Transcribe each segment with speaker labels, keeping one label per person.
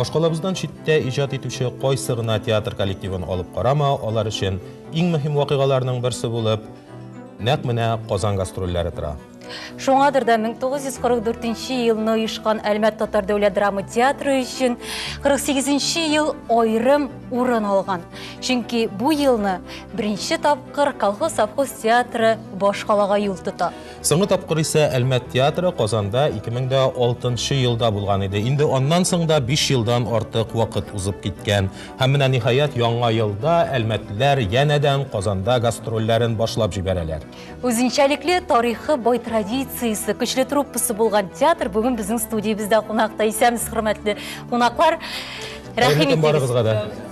Speaker 1: Башкалабыздан читтә иҗат итүче кайсы гына театр коллективын алып карама, алар өчен иң мөһим вакыйгаларның берсе булып, нәкъ менә Казан гастрольләре тора.
Speaker 2: Шуңадыр да 1944 елны оешкан Әлмәт татар дәүләт драма театры өчен 48 ел айрым урын алган. Чөнки бу елны беренче тапкыр колхоз-совхоз театры башкалага юл тота.
Speaker 1: Соңгы тапкыр исә Әлмәт театры Казанда 2006 елда булган иде. Инде аннан соң да 5 елдан артык вакыт узып киткән. Һәм менә ниһаять яңа елда Әлмәтләр янәдән Казанда гастрольләрен башлап җибәрәләр.
Speaker 2: Үзенчәлекле тарихы бай традициясе, көчле труппасы булган театр бүген безнең студиябездә кунакта. Исәмез, хөрмәтле кунаклар. Рәхим итегез.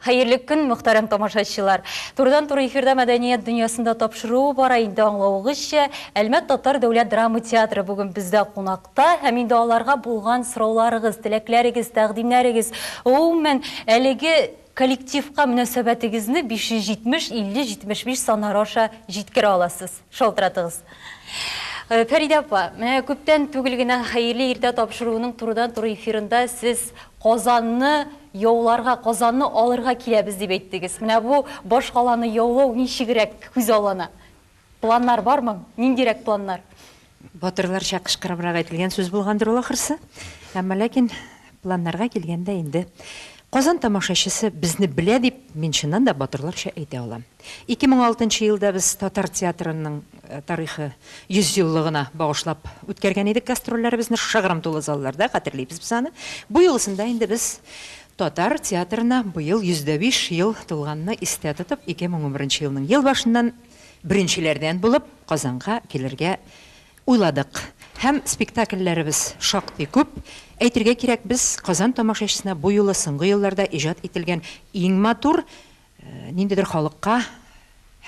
Speaker 2: Hayırlı gün, muhtarım tamашачылар. Турдан-тур эфирда мәдәният дөньясында тапшыруы бара инде аңлауыгызча, Әлмәт татар дәүләт драма театры бүген бездә кунакта, һәм инде аларга булган сорауларыгыз, теләкләрегез, тәкъдимнәрегез, гомумән әлеге коллективка мөнәсәбәтегезне 570-50-75 саннары аша җиткерә аласыз. Шалтыратыгыз. Фәрида апа, менә күптән түгел генә хәерле иртә тапшыруының турдан-тур эфирында сез Казанны яуларга, Казанны алырга киләбез дип әйттегез. Менә бу башкаланы яулау ничегрәк күз алына? Планнар бармы? Ниндирәк планнар?
Speaker 3: Батырларча кычкырыбрак әйтелгән сүз булгандыр ул ахырсы. Әмма ләкин планнарга килгәндә инде Казан тамашачысы безне белә дип мин чыннан да батырларча әйтә алам. 2006 елда без татар театрының тарихы 100 еллыгына багышлап үткәргән идек гастрольләребезне шыгрым тулы залларда, хәтерлибез без аны. Бу елсында инде без татар театрына быел 105 ел тулганны истә тотып, 2011 елның ел башыннан беренчеләрдән булып Казанга килергә уйладык. Һәм спектакльләребез шактый күп. Әйтергә кирәк, без Казан тамашачысына бу юлы соңгы елларда иҗат ителгән иң матур ниндидер халыкка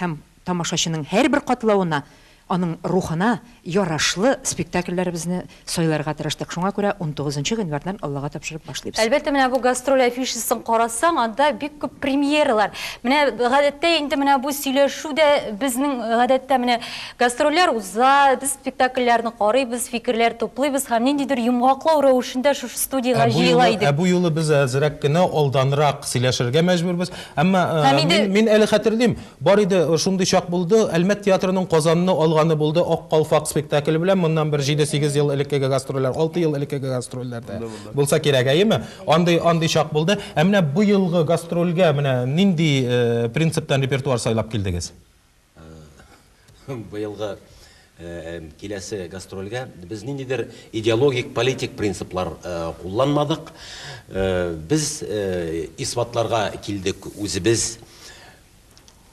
Speaker 3: һәм тамашачының һәрбер катлавына, аның рухына ярашлы спектакльләребезне сайларга тырыштык. Шуңа күрә 19 гыйнвардан Аллага тапшырып башлыйбыз.
Speaker 2: Әлбәттә, менә бу гастроль афишасын карасаң, анда бик күп премьералар. Менә гадәттә инде менә бу сөйләшүдә безнең гадәттә менә гастрольләр уза, без спектакльләрне карыйбыз, фикерләр туплыйбыз һәм ниндидер йомгаклау рәвешендә шушы студияга җыела идек.
Speaker 1: Бу юлы без әзрәк кенә алданрак сөйләшергә мәҗбүрбез. Әмма мин әле хәтерлим, бар иде шундый чак булды, Әлмәт театрының Казанны алганы булды, Ак калфак спектакль белән моннан бер 7-8 ел элеккәге гастрольләр, 6 ел элеккәге гастрольләрдә булса кирәк, әйеме? Андый чак булды. Ә менә бу елгы гастрольгә менә нинди принциптан репертуар сайлап килдегез?
Speaker 4: Бу елгы киләсе гастрольгә без ниндидер идеологик, политик принциплар кулланмадык. Без исбатларга килдек үзебез.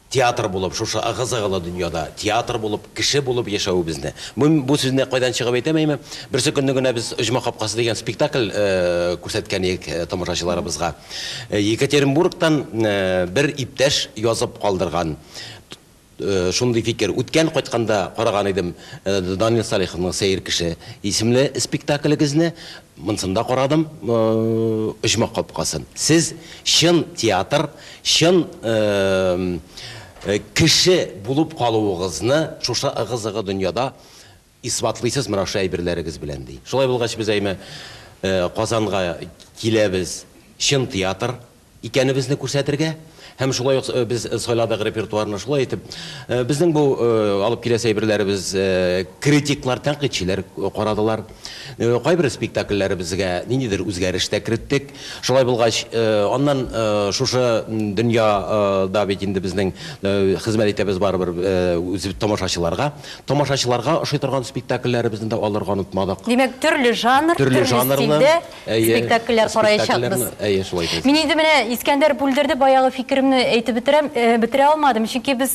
Speaker 4: Театр булып, шушы агызыгылы дөньяда театр булып, кеше булып яшәү безне. Бу сүзне кайдан чыгып әйтәмәйме? Берсе көнне генә без Оҗма капкасы дигән спектакль күрсәткән идек тамашачыларыбызга. Екатеринбургтан бер иптәш язып калдырган. Шундый фикер үткән кайтканда караган идем Данил Салиховның Сәер кеше исемле спектаклегезне. Монсында карадым Оҗма капкасын. Сез чын театр, чын кеше булып калуыгызны шушы агызыгы дөньяда исбатлыйсыз менә шу әйберләрегез белән ди. Шулай булгач без әйме Казанга киләбез, чын театр икәнебезне күрсәтергә. Һәм шулай без сайладык репертуарны шулай итеп, безнең бу алып киләсе әйберләребез критиклар, тәнкыйтьчеләр карадылар. Кайбер спектакльләребезгә ниндидер үзгәрештә кирттек. Шулай булгач, аннан шушы дөньяда бит инде безнең хезмәт итәбез барыбер үз тамашачыларга ошый торган спектакльләребезне дә алырга онытмадык.
Speaker 2: Димәк, төрле жанр, төрле стильдә спектакльләр караячакбыз. Мин инде менә Искәндәр бүлдерде баягы фикерем әйтеп бетерә алмадым, чөнки без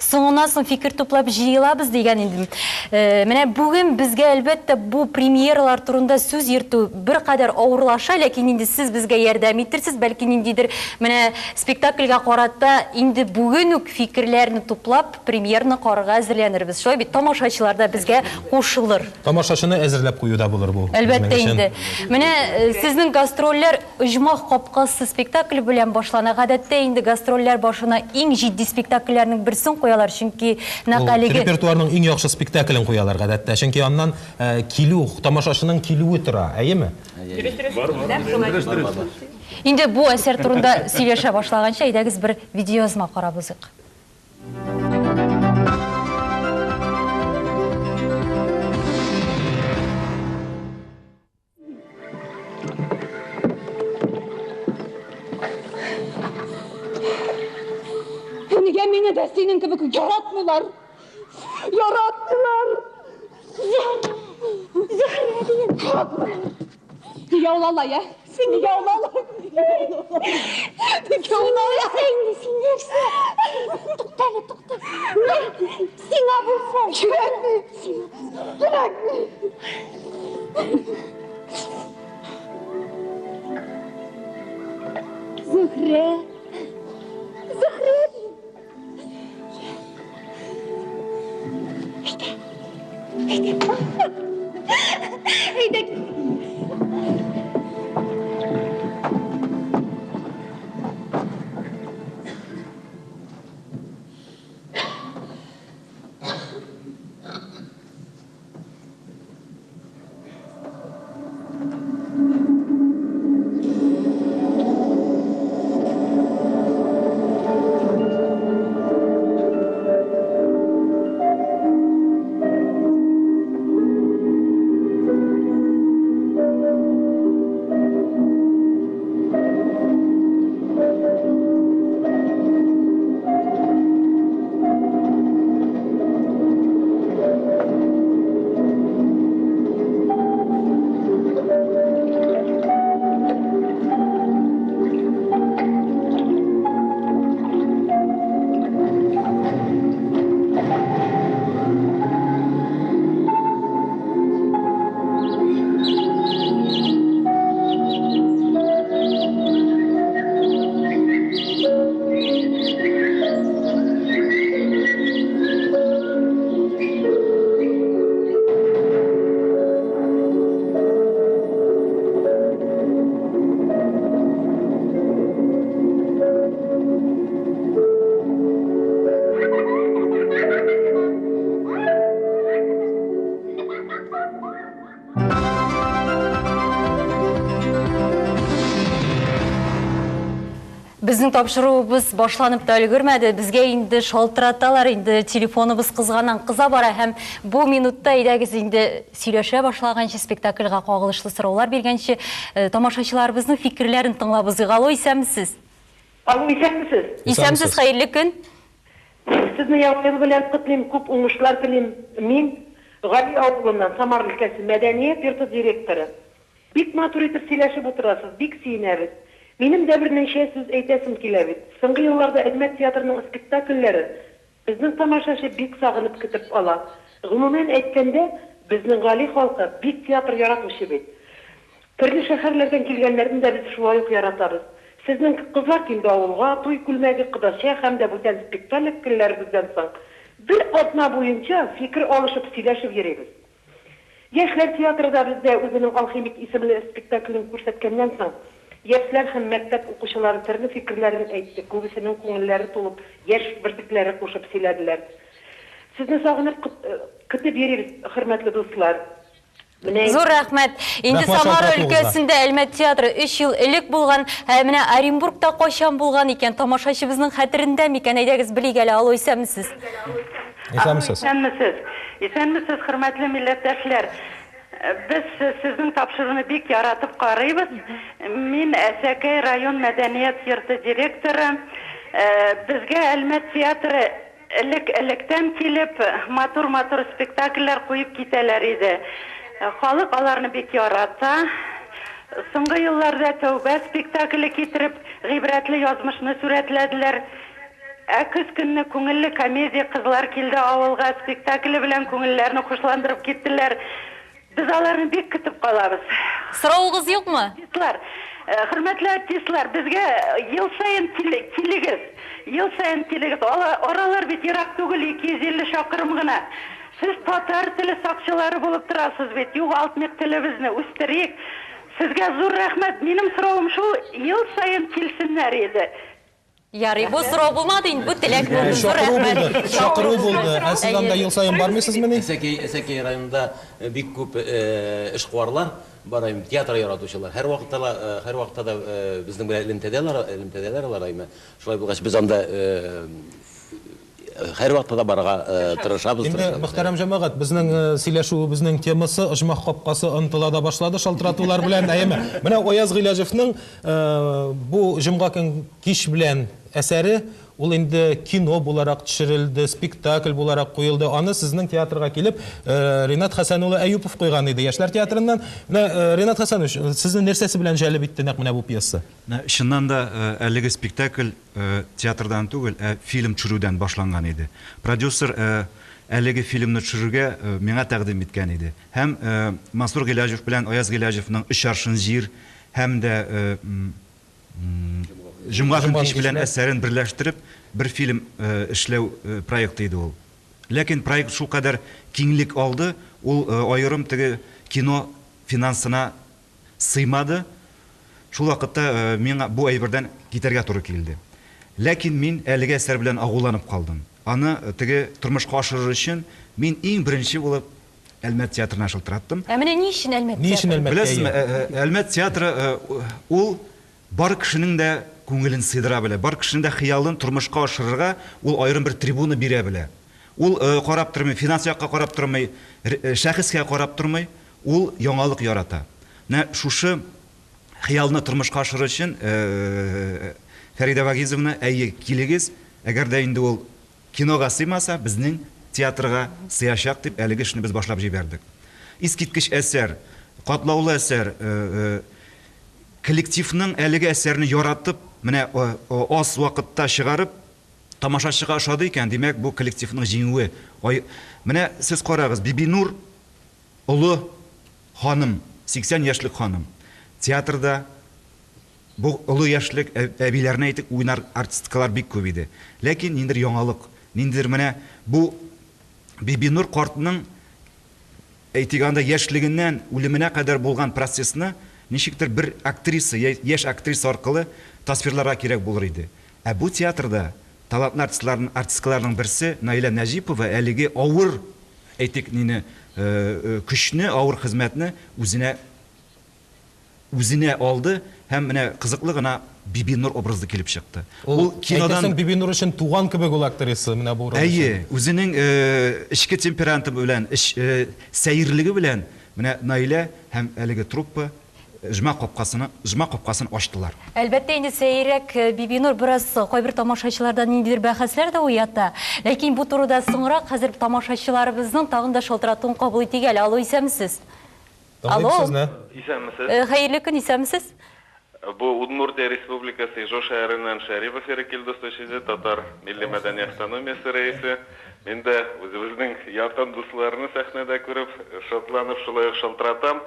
Speaker 2: соңыннан соң фикер туплап җыелабыз дигән идем. Менә бүген безгә әлбәттә бу премьералар турында сүз йөртү бер кадәр авырлаша, ләкин инде сез безгә ярдәм итәрсез, бәлки ниндидер менә спектакльгә карата инде бүген үк фикерләрне туплап премьерны карарга әзерләнербез. Шулай бит тамашачылар да безгә кушылыр.
Speaker 1: Тамашачыны әзерләп куюда булыр бу.
Speaker 2: Әлбәттә инде. Менә сезнең гастрольләр Оҗма капкасы спектакль белән башлана. Гадәттә инде гастрольләр башына иң җитди спектакльләрнең берсен куялар, чөнки
Speaker 1: репертуарның иң яхшы спектаклен куялар гадәттә, чөнки аннан килү, тамашачының килүе тора, әйеме?
Speaker 2: Инде бу әсәр турында сөйләшә башлаганча, әйдәгез бер видеоязма карабызык.
Speaker 5: Nega meni de senin gibi yaratmıyorlar? Yarattılar. Nega olallar ya? Sen nega olallar? Nega olallar? Sen nesin? Tukta. Sina bulsan. Bırak. Zühre.
Speaker 2: Безнең тапшыруыбыз башланып та өлгермәде. Безгә инде шалтыраталар, инде телефоныбыз кызганнан кыза бара һәм бу минутта әйдәгез инде сөйләшә башлаганчы спектакльгә кагылышлы сораулар биргәнче тамашачыларыбызның фикерләрен тыңлабыз. Алло, исәмсез?
Speaker 6: Алло, исәмсез?
Speaker 2: Исәмсез, хәерле көн.
Speaker 6: Сезне яңа ел белән котлыйм, күп уңышлар телим. Мин Гали авылыннан, Самар өлкәсе мәдәният йорты директоры. Бик матур итеп сөйләшеп утырасыз, бик сөенәбез. Минем дә берничә сүз әйтәсем килә бит. Соңгы елларда Әлмәт театрының спектакльләре безнең тамашачы бик сагынып көтеп ала. Гомумән әйткәндә, безнең Гали халкы бик театр яратучы бит. Төрле шәһәрләрдән килгәннәрне дә без шулай ук яратабыз. Сезнең кызлар килде авылга, туй күлмәге кыдача һәм дә бүтән спектакльләребездән соң бер атна буенча фикер алышып сөйләшеп йөрибез. Яшьләр театрында бездә үзенең алхимик исемле спектаклен күрсәткәннән соң яшьләр һәм мәктәп укучылары төрле фикерләрен әйтте. Күбесенең күңелләре тулып, яшь бөртекләре кушып сөйләделәр. Сезне сагынып көтеп йөрибез, хөрмәтле дуслар.
Speaker 2: Зур рәхмәт. Инде Самар өлкәсендә Әлмәт театры 3 ел элек булган, менә Оренбургта кайчан булган икән, тамашачыбызның хәтерендә микән, әйдәгез белик әле, алло, исәмсез?
Speaker 1: Исәмсез.
Speaker 6: Исәнмесез, хөрмәтле милләттәшләр. Без сезнең тапшыруны бик яратып карыйбыз. Мин Әсәкәй район мәдәният йорты директоры. Безгә Әлмәт театры электән килеп, матур спектакльләр куеп китәләр иде. Халык аларны бик ярата. Соңгы елларда Тәүбә спектакле китереп, гыйбрәтле язмышны сүрәтләделәр. Көз көнне күңелле комедия кызлар килде авылга, спектакле белән күңелләрне хушландырып киттеләр. Без аларны бик көтеп калабыз.
Speaker 2: Сорауыгыз юкмы?
Speaker 6: Хөрмәтле артистлар, безгә ел сайын килегез. Ел сайын килегез. Аралар бит ерак түгел, 250 чакрым гына. Siz татар теле сакчылары булып торасыз бит. Югалтмыйк телебезне, Сезгә зур рәхмәт. Минем соравым шул, ел сайын килсеннәр иде.
Speaker 2: Ярый, бу сорау булмады инде, бу теләк булды.
Speaker 1: Шакыру булды. Сез анда ел сайын бармыйсызмы?
Speaker 4: Әсәкәй районында бик күп эшкуарлар бар, театр яратучылар. Һәр вакытта да безнең белән элемтәдәләр алар. Шулай булгач без анда һәр вакытта да барырга тырышабыз.
Speaker 1: Инде мөхтәрәм җәмәгать, безнең сөйләшүебезнең темасы оҗмах капкасы ынтыла да башлады шалтыратулар белән әйме. Менә Ояз Гыйләҗевнең бу җомга көн кич белән әсәре ул инде кино буларак төшерелде, спектакль буларак куелды. Аны сезнең театрга килеп Ринат Хәсән улы Әюпов куйган иде яшьләр театрыннан. Менә Ринат Хәсәнович, сезне нәрсәсе белән җәлеп итте нәкъ менә бу пьеса?
Speaker 7: Шуннан да әлеге спектакль театрдан түгел, фильм төшерүдән башланган иде. Продюсер әлеге фильмны төшерүгә миңа тәкъдим иткән иде. Һәм Мансур Гыйләҗев белән Ояз Гыйләҗевнең «Өч аршын җир» һәм дә Җомга көн кич белән әсәрен берләштереп бер фильм эшләү проекты иде ул. Ләкин проект шул кадәр киңлек алды, ул аерым теге кино финансына сыймады. Шул вакытта миңа бу әйбердән китәргә туры килде. Ләкин мин әлеге әсәр белән агуланып калдым. Аны теге тормышка ашырыр өчен мин иң беренче булып Әлмәт театрына шылтыраттым.
Speaker 2: Менә ни өчен Әлмәт театры?
Speaker 1: Ни өчен Әлмәт?
Speaker 7: Беләсезме, Әлмәт театры ул бар кешенең дә күңелен сыйдыра белә, бар кешенең дә хыялын тормышка ашырырга ул аерым бер трибуна бирә белә. Ул карап тормый, финанс якка карап тормый, шәхескә карап тормый, ул яңалык ярата. Менә шушы хыялны тормышка ашырыр өчен Фәридә Вагизовна, әйе, килегез, әгәр дә инде ул кинога сыймаса, безнең театрга сыячак дип әлеге эшне без башлап җибәрдек. Искиткеч әсәр, катлаулы әсәр, коллективның әлеге әсәрне яратып, менә аз вакытта чыгарып, тамашачыга ошады икән, димәк, бу коллективның җиңүе. Менә сез карагыз, Бибинур улы ханым, 80 яшьлек ханым. Театрда бу улы яшьлек әбиләрне әйтеп уйнар артисткалар бик күп иде. Ләкин ниндидер яңалык, ниндидер менә бу Бибинур картның әйтегәндә яшьлегеннән үлеменә кадәр булган процессны ничектер бер актриса, яшь актриса аркылы тасвирларга кирәк булыр иде. Ә бу театрда талантлы артисткаларның берсе Наилә Нәҗипова әлеге авыр әйтик нине көчне, авыр хезмәтне үзенә алды һәм менә кызыклы гына Бибинур образы килеп чыкты.
Speaker 1: Ул кинодан Бибинур өчен туган кебек ул актриса менә бу роль.
Speaker 7: Әйе, үзенең ичке темпераменты белән, сәерлеге белән менә Наилә һәм әлеге труппа Җомга капкасын ачтылар.
Speaker 2: Әлбәттә инде сәйрәк Бибинур бераз кайбер тамашачылардан ниндидер бәхәсләр дә уята. Ләкин бу турыда соңрак хәзер тамашачыларыбызның тагын да шалтыратуын кабул итик әле. Алло, исәнмесез? Алло.
Speaker 8: Исәнмесез?
Speaker 2: Хәерле көн, исәнмесез?
Speaker 8: Бу Удмуртия Республикасы Ижау шәһәреннән Шәрипов Эркил Досточиде, татар милли мәдәни автономиясе рәисе. Мен дә үзебезнең якын дусларны сәхнәдә күреп, шатланып шулай ук шалтыратам.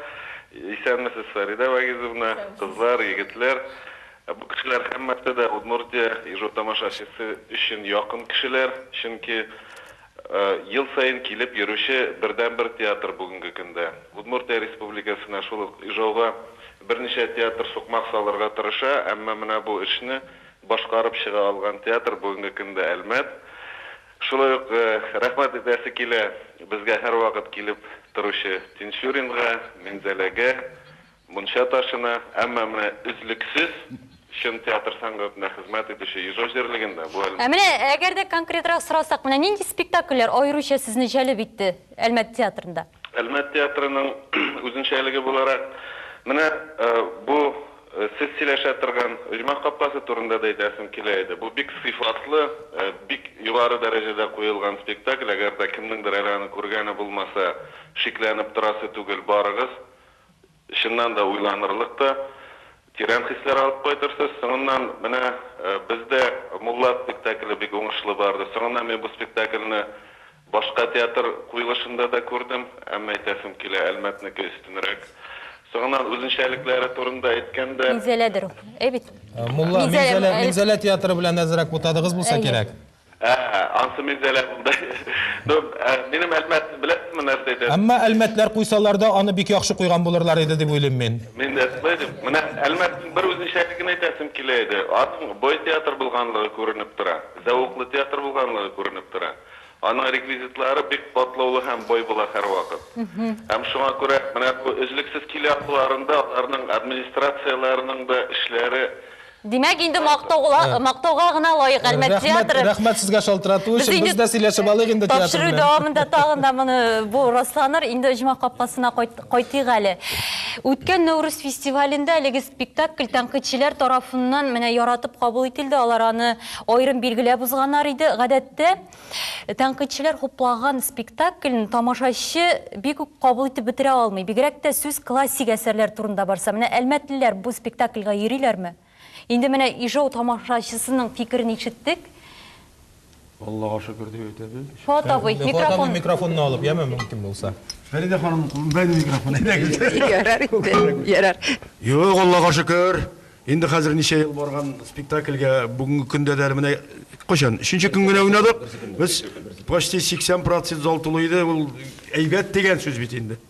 Speaker 8: Исәнмесез, Фәридә Вагизовна, кызлар, егетләр. Бу кешеләр һәммәсе дә Удмуртия Ижау тамашачысы өчен якын кешеләр, чөнки ел сайын килеп йөрүче бердән-бер театр бүгенге көндә. Удмуртия Республикасына шул Ижауга берничә театр сукмак салырга тырыша, әмма менә бу эшне башкарып чыга алган театр бүгенге көндә Әлмәт. Шулай ук рәхмәт итәсе килә безгә һәр вакыт килеп торучы Тинчуринга, Минзәләгә, Мунча ташына, әмма менә үзлексез чын театр сәнгатенә хезмәт итүче Ижау җирлегендә бу әле.
Speaker 2: Менә әгәр дә конкретрак сорасак, менә нинди спектакльләр аеруча сезне җәлеп итте Әлмәт театрында?
Speaker 8: Әлмәт театрының үзенчәлеге буларак, менә бу сез сөйләшә торган Җомга капкасы турында да әйтәсем килә иде. Бу бик сыйфатлы, бик югары дәрәҗәдә куелган спектакль. Әгәр дә кемнеңдер әле аны күргәне булмаса, шикләнеп торасы түгел, барыгыз. Чыннан да уйланырлык та, тирән хисләр алып кайтырсыз. Соңыннан менә бездә Мулла спектакле бик уңышлы барды. Соңыннан мен бу спектакльне башка театр куелышында да күрдем, әмма әйтәсем килә Әлмәтнеке өстенрәк. Соңыннан үзенчәлекләре турында әйткәндә,
Speaker 2: Минзәләдер. Әйбит.
Speaker 1: Мулла Минзәлә театры белән әзрәк бутадыгыз булса кирәк.
Speaker 8: Ansı müzeler bunda. Benim elmet bilesizmi nerede eder?
Speaker 1: Әмма әлмәтләр куйсалар да аны бик яхшы куйган булырлар иде дип уйлыйм мин.
Speaker 8: Men de etmedim. Mine elmetin bir özün şerikini aytasım kileydi. Adım boy tiyatr bulganlığı görünüp tura. Zavuklu tiyatr bulganlığı görünüp tura. Ana rekvizitlari bek patlovlu hem boy bula her vakit. Hem şuna göre mine bu özlüksüz kiliyatlarında onların administrasiyalarının da işleri
Speaker 2: Демәк, инде мактауга гына лаек әлмәт театры.
Speaker 1: Рәхмәт сезгә шалтырату өчен без дә сөйләшеп алыйк инде театр
Speaker 2: Тапшыру
Speaker 1: белән.
Speaker 2: дәвамында тагын да моны бу расланыр. Инде оҗма капкасына кайтыйк әле. Үткән Нәүрүз фестивалендә әлеге спектакль тәнкыйтьчеләр тарафыннан менә яратып кабул ителде. Алар аны аерым билгеләп узганнар иде. Гадәттә тәнкыйтьчеләр хуплаган спектакльне тамашачы бик үк кабул итеп бетерә алмый. Бигрәк тә сүз классик әсәрләр турында барса, менә әлмәтлеләр бу спектакльгә йөриләрме? Инде менә Ижау тамашачысының фикерен ишеттек.
Speaker 9: Аллаға шөкер дип әйтәбез.
Speaker 2: Фото
Speaker 1: Микрофонны алып, яме мөмкин булса.
Speaker 9: Фәридә ханым, бәйне микрофон әйдәгез.
Speaker 3: Ярар.
Speaker 9: Юк, Аллаға шөкер. Инде хәзер ничә ел барган спектакльгә бүгенге көндә дә менә кайчан 3нче көн генә уйнадык. Без почти 80% зал тулы иде. Ул әйбәт дигән сүз бит инде.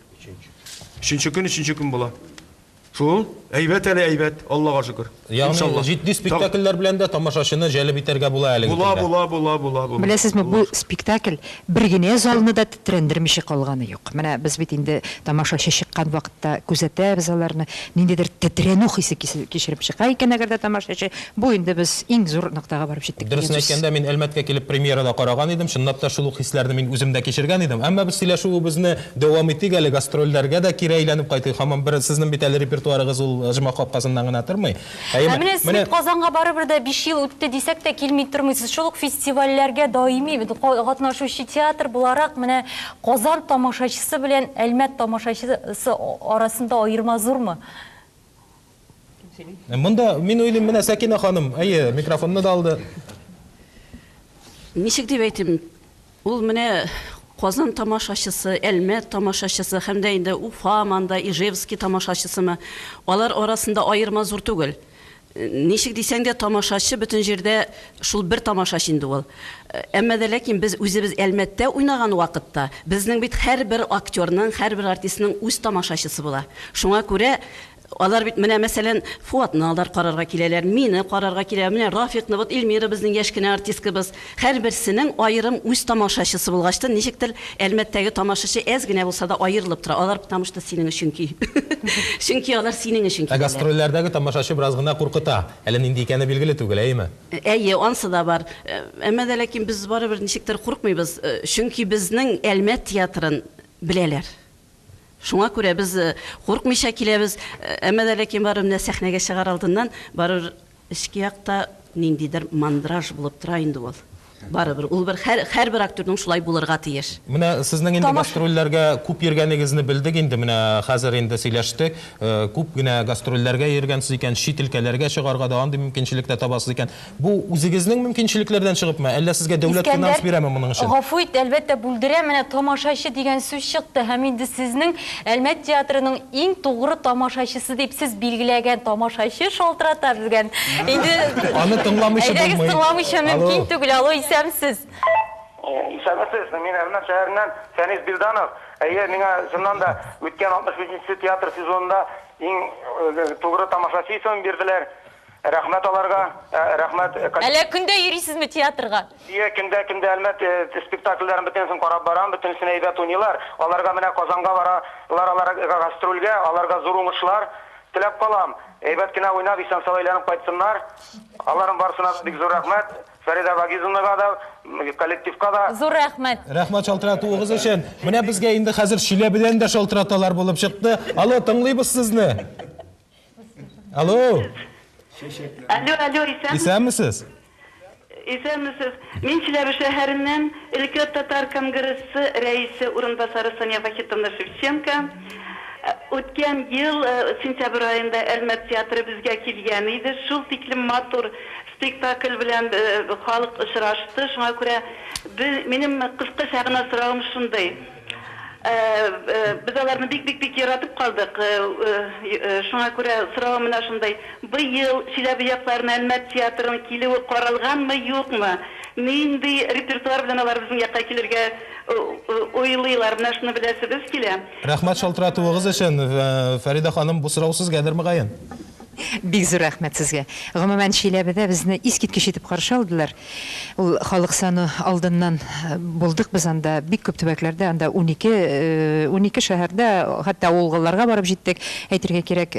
Speaker 9: 3нче көн була. Шул, әйбәт әле әйбәт, Аллаға шөкер.
Speaker 1: Ягъни җитди спектакльләр белән дә тамашачыны җәлеп итәргә була әле.
Speaker 9: Була.
Speaker 3: Беләсезме, бу спектакль бер генә залны да тетрәндермичә калганы юк. Менә без бит инде тамашачы чыккан вакытта күзәтәбез аларны, ниндидер тетрәнү хисе кичереп чыга икән әгәр дә тамашачы. Бу инде без иң зур ноктага барып җиттек.
Speaker 1: Дөресен әйткәндә, мин Әлмәткә килеп премьерада караган идем, чынлап та шул ук хисләрне мин үземдә кичергән идем. Әмма без сөйләшүебезне дәвам итик әле, гастрольләргә дә кире әйләнеп кайтыйк. Һаман бер сезнең бит әле репертуарыгыз ул җыма капкасыннан гына тормый.
Speaker 2: Менә Казанга барыбер дә 5 ел үтте дисәк тә килми тормыйсыз. Шул ук фестивальләргә даими катнашучы театр буларак менә Казан тамашачысы белән Әлмәт тамашачысы арасында аерма зурмы?
Speaker 1: Монда мин уйлыйм, менә Сәкинә ханым, әйе, микрофонны да алды.
Speaker 10: Ничек дип әйтим? Ул менә Казан тамашачысы, Әлмәт тамашачысы, һәм дә инде Уфа, манда Ижевский тамашачысымы, алар арасында аерма зур түгел. Ничек дисәң дә тамашачы бөтен җирдә шул бер тамашачы инде ул. Әмма дә ләкин без үзебез Әлмәттә уйнаган вакытта, безнең бит һәрбер актерның, һәрбер артистның үз тамашачысы була. Шуңа күрә алар бит менә мәсәлән Фуатны алар карарга киләләр, мине карарга килә, менә Рафикны, вот Илмира безнең яшь кенә артисткабыз. Һәрберсенең аерым үз тамашачысы булгачтан, ничектер Әлмәттәге тамашачы әз генә булса да аерылып тора. Алар потому что синең өчен ки. Чөнки алар синең өчен ки.
Speaker 1: Гастрольләрдәге тамашачы бераз гына куркыта. Әле нинди икәне билгеле түгел, әйме?
Speaker 10: Әйе, ансы да бар. Әмма дә ләкин без барыбер ничектер куркмыйбыз. Чөнки безнең Әлмәт театрын беләләр. Шуңа күрә без куркмыйча киләбез, әмма дә ләкин барып менә сәхнәгә чыгар алдыннан барыр эчке якта ниндидер мандраж булып тора инде ул. Барыбер ул бер һәрбер актерның шулай булырга тиеш.
Speaker 1: Менә сезнең инде гастрольләргә күп йөргәнегезне белдек инде, менә хәзер инде сөйләштек. Күп генә гастрольләргә йөргәнсез икән, чит өлкәләргә чыгарга да андый мөмкинчелек тә табасыз икән. Бу үзегезнең мөмкинчелекләрдән чыгыпмы? Әллә сезгә дәүләт финанс бирәме моның өчен?
Speaker 2: Гафу ит, әлбәттә бүлдерә, менә тамашачы дигән сүз чыкты. Һәм инде сезнең Әлмәт театрының иң тугры тамашачысы дип сез билгеләгән тамашачы шалтырата безгән. Инде
Speaker 1: аны тыңламыйча булмый.
Speaker 2: Тыңламыйча мөмкин түгел. Алло, исәмсез.
Speaker 11: Исәмсез, мин Әлмәт шәһәреннән Фәнис Билданов. Әйе, миңа шуннан да үткән 65нче театр сезонында иң тугры тамашачы исемен бирделәр. Рәхмәт аларга, рәхмәт.
Speaker 2: Әле көндә йөрисезме театрга?
Speaker 11: Көндә Әлмәт спектакльләрен бөтенсен карап барам, бөтенсен әйбәт уйныйлар. Аларга менә Казанга баралар, аларга гастрольгә, аларга зур уңышлар теләп калам. Әйбәт кенә уйнап, исән сауланып кайтсыннар. Аларның барысына бик зур рәхмәт. Фәрида Вагизовнага да, коллективка да.
Speaker 2: Зур рәхмәт.
Speaker 1: Рәхмәт шалтыратуыгыз өчен. Менә безгә инде хәзер Чиләбедән дә шалтыраталар булып чыкты. Алло, тыңлыйбыз сезне. Алло.
Speaker 12: Алло,
Speaker 1: Исәнмесез?
Speaker 12: Исәнмесез. Мин Чиләбе шәһәреннән Өлкә татар конгрессы рәисе урынбасары Соня Вахитовна Шевченко. Үткән ел сентябрь айында Әлмәт театры безгә килгән иде. Шул тиклем матур спектакль белән халык очрашты. Шуңа күрә минем кыскача гына сорагым шундый. Biz alarını bik yaratып kaldık. Şuna göre sıralım şunday. Bu yıl Çilebi yaklarına Elmet tiyatrının kiliği karalgan mı yok mu? Мен де репертуар белән алар безнең якка килергә уйлыйлар. Менә шуны беләсебез килә.
Speaker 1: Рәхмәт шалтыратуыгыз өчен, Фәрида ханым, бу сорау сезгәдер мөгаен.
Speaker 3: Бик зур рәхмәт сезгә. Гомумән Чиләбедә безне искиткеч итеп каршы алдылар. Ул халык саны алдыннан булдык без анда бик күп төбәкләрдә, анда 12 шәһәрдә, хәтта авылларга барып җиттек. Әйтергә кирәк,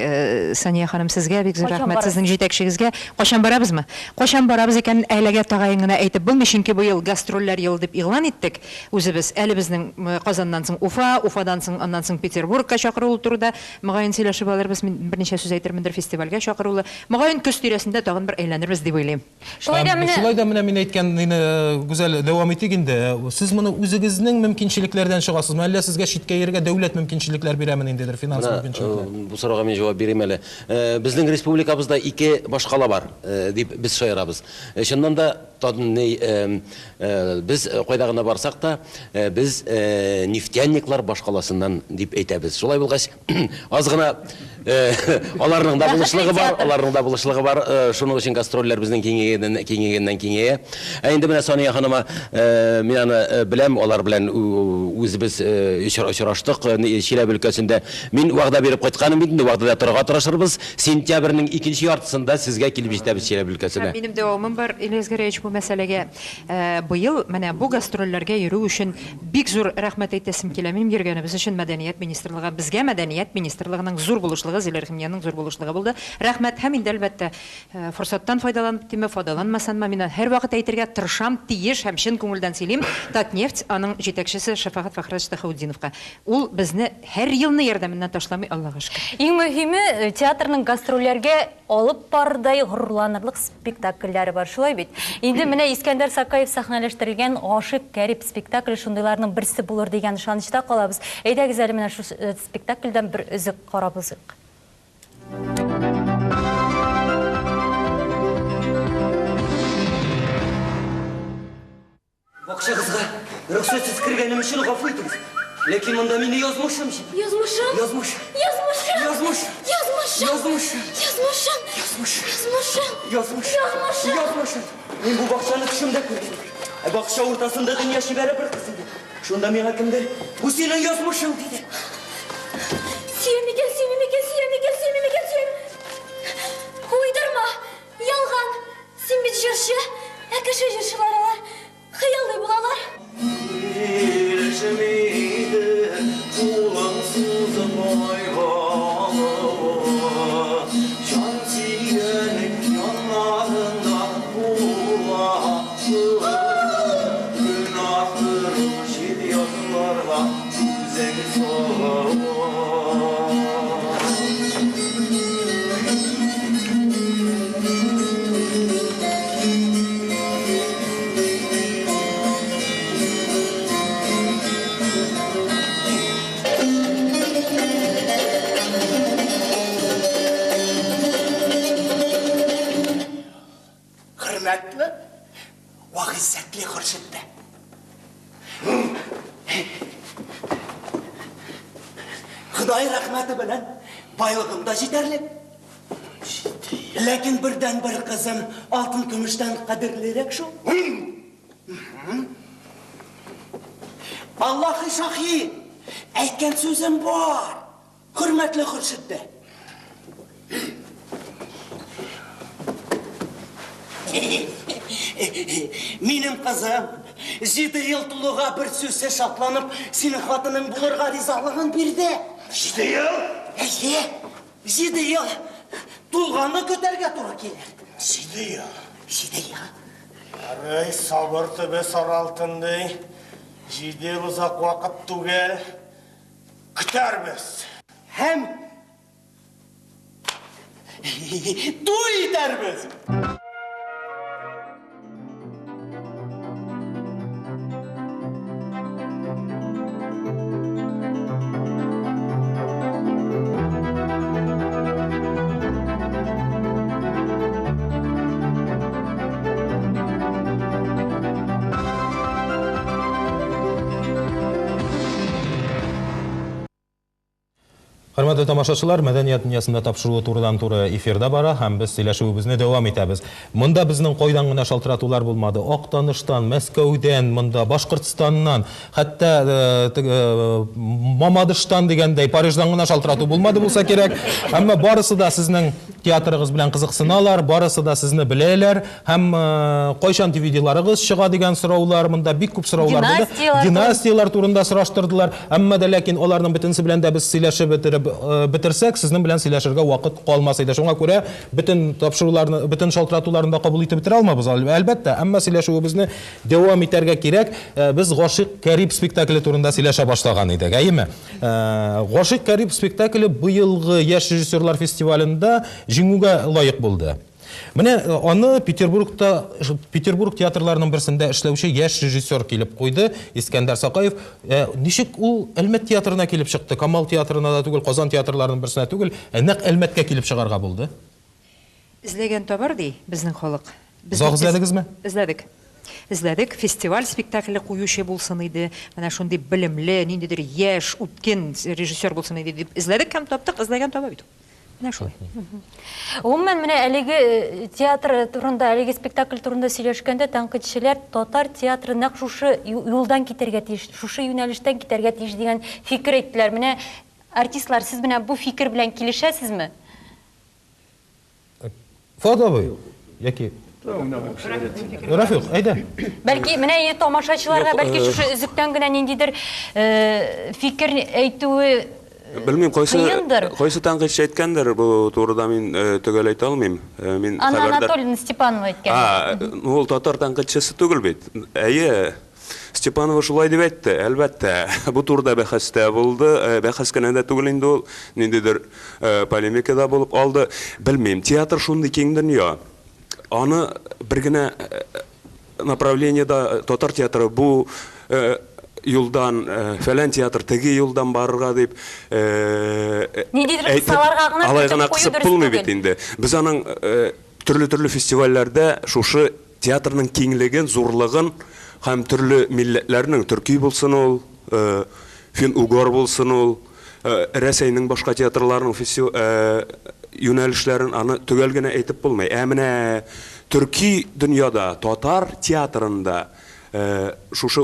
Speaker 3: Сания ханым, сезгә бик зур рәхмәт, сезнең җитәкчегезгә. Кашан барабызмы? Кашан барабыз икән, әлегә тагын гына әйтеп булмый, чөнки бу ел гастрольләр елы дип игълан иттек. Үзебез әле безнең Казаннан соң Уфа, Уфадан соң аннан соң Петербургка чакырылу турында мөгаен сөйләшеп алырбыз. Мин берничә сүз әйтермендер фестиваль чакырулы. Мөгаен көз тирәсендә тагын бер әйләнербез дип уйлыйм.
Speaker 1: Шулай да менә мин әйткән гүзәл дәвам итик инде. Сез моны үзегезнең мөмкинчелекләрдән чыгасызмы? Әллә сезгә читкә йөрергә дәүләт мөмкинчелекләр бирәме индедер, финанс мөмкинчелекләр?
Speaker 4: Бу сорауга мин җавап бирим әле. Безнең республикабызда 2 башкала бар, дип без шаярабыз. Чыннан да без кайда гына барсак та, без нефтяниклар башкаласыннан дип әйтәбез. Шулай булгач, аз гына аларның да булышлыгы бар, шуның өчен гастрольләр безнең киңәйгәннән киңәя. Инде менә Сания ханыма мин аны беләм, алар белән үзебез очраштык Чиләбе өлкәсендә. Мин вәгъдә биреп кайтканым инде, вәгъдәдә торырга тырышырбыз. Сентябрьнең 2нче яртысында сезгә килеп җитәбез Чиләбе өлкәсенә.
Speaker 3: Минем дәвамым бар, Илез Гәрәевич, бу мәсьәләгә. Быел менә бу гастрольләргә йөрү өчен бик зур рәхмәт әйтәсем килә. Минем йөргәнебез өчен Мәдәният министрлыгы, безгә Мәдәният министрлыгының зур булышлыгы, Зиләр Химиянның зур булышлыгы булды. Рәхмәт, һәм инде әлбәттә форсаттан файдаланып тиме, файдаланмасанмы, мин һәр вакыт әйтергә тырышам, тиеш һәм чын күңелдән сөйлим. Татнефть аның җитәкчесе Шәфәгать Фәхрәч Тахауддиновка. Ул безне һәр елны ярдәменнән ташламый, Аллаһка шөкер.
Speaker 2: Иң мөһиме, театрның гастрольләргә алып бардай горурланырлык спектакльләре бар, шулай бит. Инде менә Искәндәр Сакаев сәхнәләштергән Ашык Кәрип спектакле шундыйларның берсе булыр дигән ышанычта калабыз. Әйдәгез әле менә шу спектакльдән бер үзек карабызык.
Speaker 13: Бакчагызга рөхсәтсез кергәнем өчен гафу итегез. Ләкин монда мине язмышым. Мин бу бакчаны төшемдә күрдем. Бакча уртасында дөнья шибәре бер кыз иде. Шунда миңа кемдер бу синең язмышың диде.
Speaker 5: Сөймегән. Уйдырма, ялган. Син бит җырчы, кеше җырчылар хыялый булалар.
Speaker 13: Hürmetli, vahizzetli Hürşit'te. Xuday rahmeti bilen baylığım da yeterli. Lakin birden bir kızım altın kümüşten kadirleyerek şu. Allah'ı şahi, aytgan sözüm var. Hürmetli Hürşit'te. Минем кызым, 7 ел тулуга bir сүзсез шатланып, синең хатының булырга ризалыгын бирде. 7 ел? 7 ел. Тулганны көтәргә туры килер. 7 ел. 7 ел.
Speaker 9: Арай сабыр төбе саралтынды. 7 ел узак вакыт түгел. Көтәрбез.
Speaker 13: Һәм туй итәрбез.
Speaker 1: Хөрмәтле тамашачылар, мәдәният дөньясында тапшыруы турыдан-туры эфирда бара, һәм без сөйләшүебезне дәвам итәбез. Монда безнең кайдан гына шалтыратулар булмады. Актаныштан, Мәскәүдән, монда Башкортстаннан, хәтта Мамадыштан дигәндәй Париждан гына шалтырату булмады булса кирәк. Әмма барысы да сезнең театрыгыз белән кызыксыналар, барысы да сезне беләләр, һәм кайчан DVD-ларыгыз чыга дигән сораулар, монда бик күп сораулар булды. Династиялар турында сораштырдылар. Әмма дә ләкин аларның бөтенсе белән дә без сөйләшеп бетерсәк, сезнең белән сөйләшергә вакыт калмас иде. Шуңа күрә бөтен тапшыруларны, бөтен шалтыратуларны да кабул итеп бетерә алмабыз, әлбәттә. Әмма сөйләшүебезне дәвам итәргә кирәк. Без Гашык Кәриб спектакле турында сөйләшә башлаган идек, әйеме? Гашык Кәриб спектакле быелгы яшь режиссерлар фестивалендә җиңүгә лаек булды. Менә аны Петербург театрларының берсендә эшләүче яшь режиссер килеп куйды, Искәндәр Сакаев. Ничек ул Әлмәт театрына килеп чыкты? Камал театрына да түгел, Казан театрларының берсенә түгел, нәкъ Әлмәткә килеп чыгарга булды?
Speaker 3: Эзләгән табар ди безнең халык.
Speaker 1: Зак эзләдегезме?
Speaker 3: Эзләдек. Фестиваль спектакле куючы булсын иде. Менә шундый белемле, ниндидер яшь, үткен режиссер булсын иде дип эзләдек һәм таптык, эзләгән таба бит. Менә шулай.
Speaker 2: Umuman менә әлеге театр турында, әлеге спектакль турында сөйләшкәндә тәнкыйтьчеләр татар театры нәкъ шушы юлдан китәргә тиеш, шушы юнәлештән китәргә тиеш дигән фикер әйттеләр. Менә артистлар, сез менә бу фикер белән килешәсезме?
Speaker 1: Фадабый, яки Рафик, әйдә.
Speaker 2: Бәлки менә тамашачыларга бәлки шушы үзектән генә ниндидер фикер әйтүе
Speaker 14: Bilmem, qaysı tanqidçi aytgandir bu to'g'rida men tug'il ayta olmayman. Men
Speaker 2: xabardor. Anatoliy Stepanov aytgan.
Speaker 14: Ул татар tanqidchisi tug'il bit. Әйе, Stepanov шулай дип әйтте. Әлбәттә, бу турыда бәхәстә булды. Бәхәскәнәдә түгел инде ул, ниндидер полемикада булып алды. Белмим, театр шундый киң дөнья. Аны бер генә направлениедә татар театры бу юлдан, фәлән театр теге юлдан барырга дип алайгына кысып булмый бит инде. Без аның төрле фестивальләрдә шушы театрның киңлеген, зурлыгын һәм төрле милләтләрнең, төрки булсын ул, фин-угор булсын ул, Рәсәйнең башка театрларының юнәлешләрен аны төгәл генә әйтеп булмый. Менә төрки дөньяда, татар театрында шушы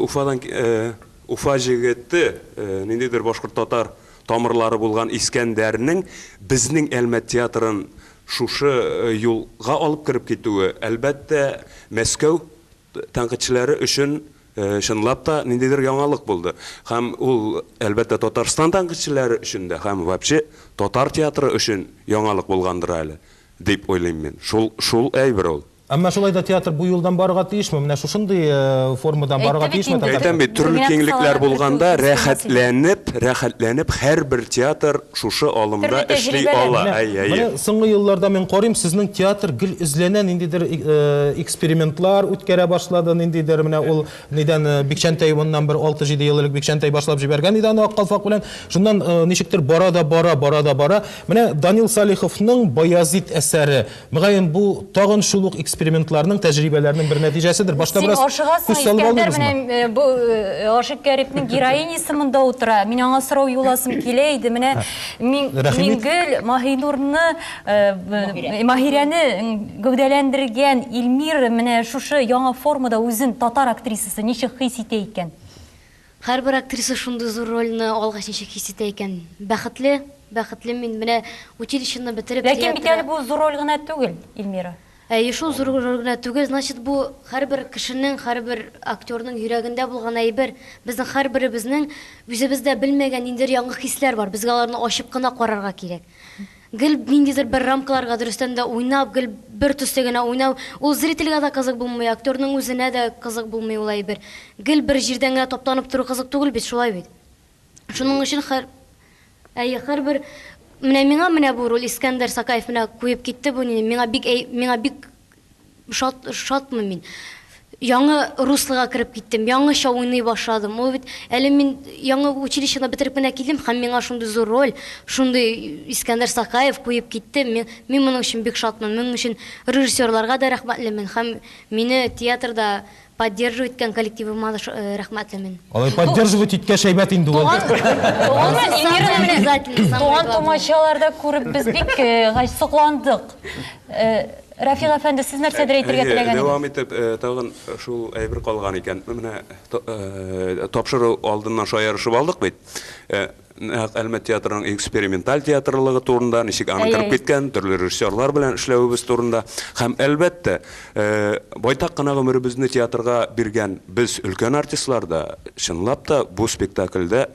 Speaker 14: Уфа җегете, ниндидер башкорт татар тамырлары булган Искәндәрнең безнең Әлмәт театрын шушы юлга алып кирип китүе, әлбәттә, Мәскәү тәнкыйтьчеләре өчен чынлап та ниндидер яңалык булды. Һәм ул әлбәттә Татарстан тәнкыйтьчеләре өчен дә, һәм вообще татар театры өчен яңалык булгандыр әле, дип уйлыйм мен. Шул әйбер ул.
Speaker 1: Әмма шулай да театр бу юлдан барырга тиешме? Менә шушындый формадан барырга тиешме?
Speaker 14: Әйтәм бит, төрле киңлекләр булганда рәхәтләнеп һәрбер театр шушы алымда эшли ала.
Speaker 1: Менә соңгы елларда мен карыйм, сезнең театр гел эзләнә, ниндидер экспериментлар үткәрә башлады, ниндидер менә ул нидән Бикчәнтәй моннан бер 6-7 ел элек Бикчәнтәй башлап җибәргән иде аны Аккалфак белән. Шуннан ничектер бара да бара. Менә Данил Салиховның Баязит әсәре, мөгаен бу тагын шул ук экспериментларның, тәҗрибәләрнең бер нәтиҗәседер. Башта бераз күз салып алдыңызмы?
Speaker 2: Бу Гашык Кәрибнең героинясы монда утыра. Мин аңа сорау юласым килә иде. Менә Мингөл Маһинурны, Маһирәне гәүдәләндергән Илмир менә шушы яңа формада үзен татар актрисасы ничек хис итә икән?
Speaker 15: Һәрбер актриса шундый зур рольне алгач ничек хис итә икән? Бәхетле мин менә училищены бетереп театрда.
Speaker 2: Ләкин бит әле бу зур роль гына түгел, Илмира.
Speaker 15: Шул зур роль гына түгел, значит бу һәрбер кешенең, һәрбер актерның йөрәгендә булган әйбер. Безнең һәрберебезнең үзебездә белмәгән ниндидер яңа хисләр бар. Безгә аларны ачып кына карарга кирәк. Гел ниндидер бер рамкаларга дөрестән дә уйнап, гел бер төстә генә уйнау, ул зрительгә дә кызык булмый, актерның үзенә дә кызык булмый ул әйбер. Гел бер җирдән генә топтанып тору кызык түгел бит, шулай бит. Шуның өчен һәрбер менә бу роль Искәндәр Сакаев менә куеп китте бу, миңа бик шатмын мин. Яңа руслыга кирип киттем, яңаша уйный башладым. Ул бит әле мин яңа училищены бетереп менә килдем, һәм миңа шундый зур роль, шундый Искәндәр Сакаев куеп китте. Мин моның өчен бик шатмын. Моның өчен режиссерларга да рәхмәтлемен. Һәм мине театрда поддерживать иткән коллективыма рәхмәтлемен.
Speaker 1: Алай поддерживать иткә шәйбәт инде ул.
Speaker 2: Туган томашаларда күреп без бик сокландык. Рафик әфәнде, сез нәрсәдер әйтергә теләгән идегез?
Speaker 14: Дәвам итеп, тагын шул әйбер калган икән. Менә тапшыру алдыннан шаярышып алдык бит. Әлмәт театрының эксперименталь театрлыгы турында, ничек аны киреп киткән, төрле режиссерлар белән эшләвебез турында һәм әлбәттә, байтак кына гомеребезне театрга биргән без өлкән артистлар да чынлап та бу спектакльдә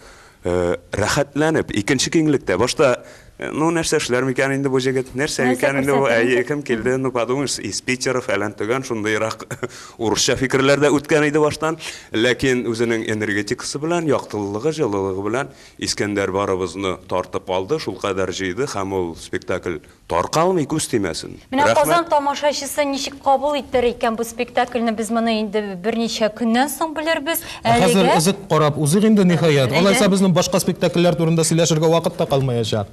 Speaker 14: рәхәтләнеп, икенче киңлектә башта нәрсә эшләр микән инде бу җегет, нәрсә микән инде бу кем килде, подумаешь, из Питера фәлән төгән, шундыйрак урысча фикерләрдә үткән иде баштан, ләкин үзенең энергетикасы белән, яктылыгы, җылылыгы белән Искәндәр барыбызны тартып алды, шул кадәр җыйды һәм ул спектакль таркалмый, күз тимәсен.
Speaker 2: Менә Казан тамашачысы ничек кабул иттер икән бу спектакльне, без моны инде берничә көннән соң белербез.
Speaker 1: Хәзер изек карап, үзең инде ниһаят. Алайса безнең башка спектакльләр турында сөйләшергә вакыт та калмаячак.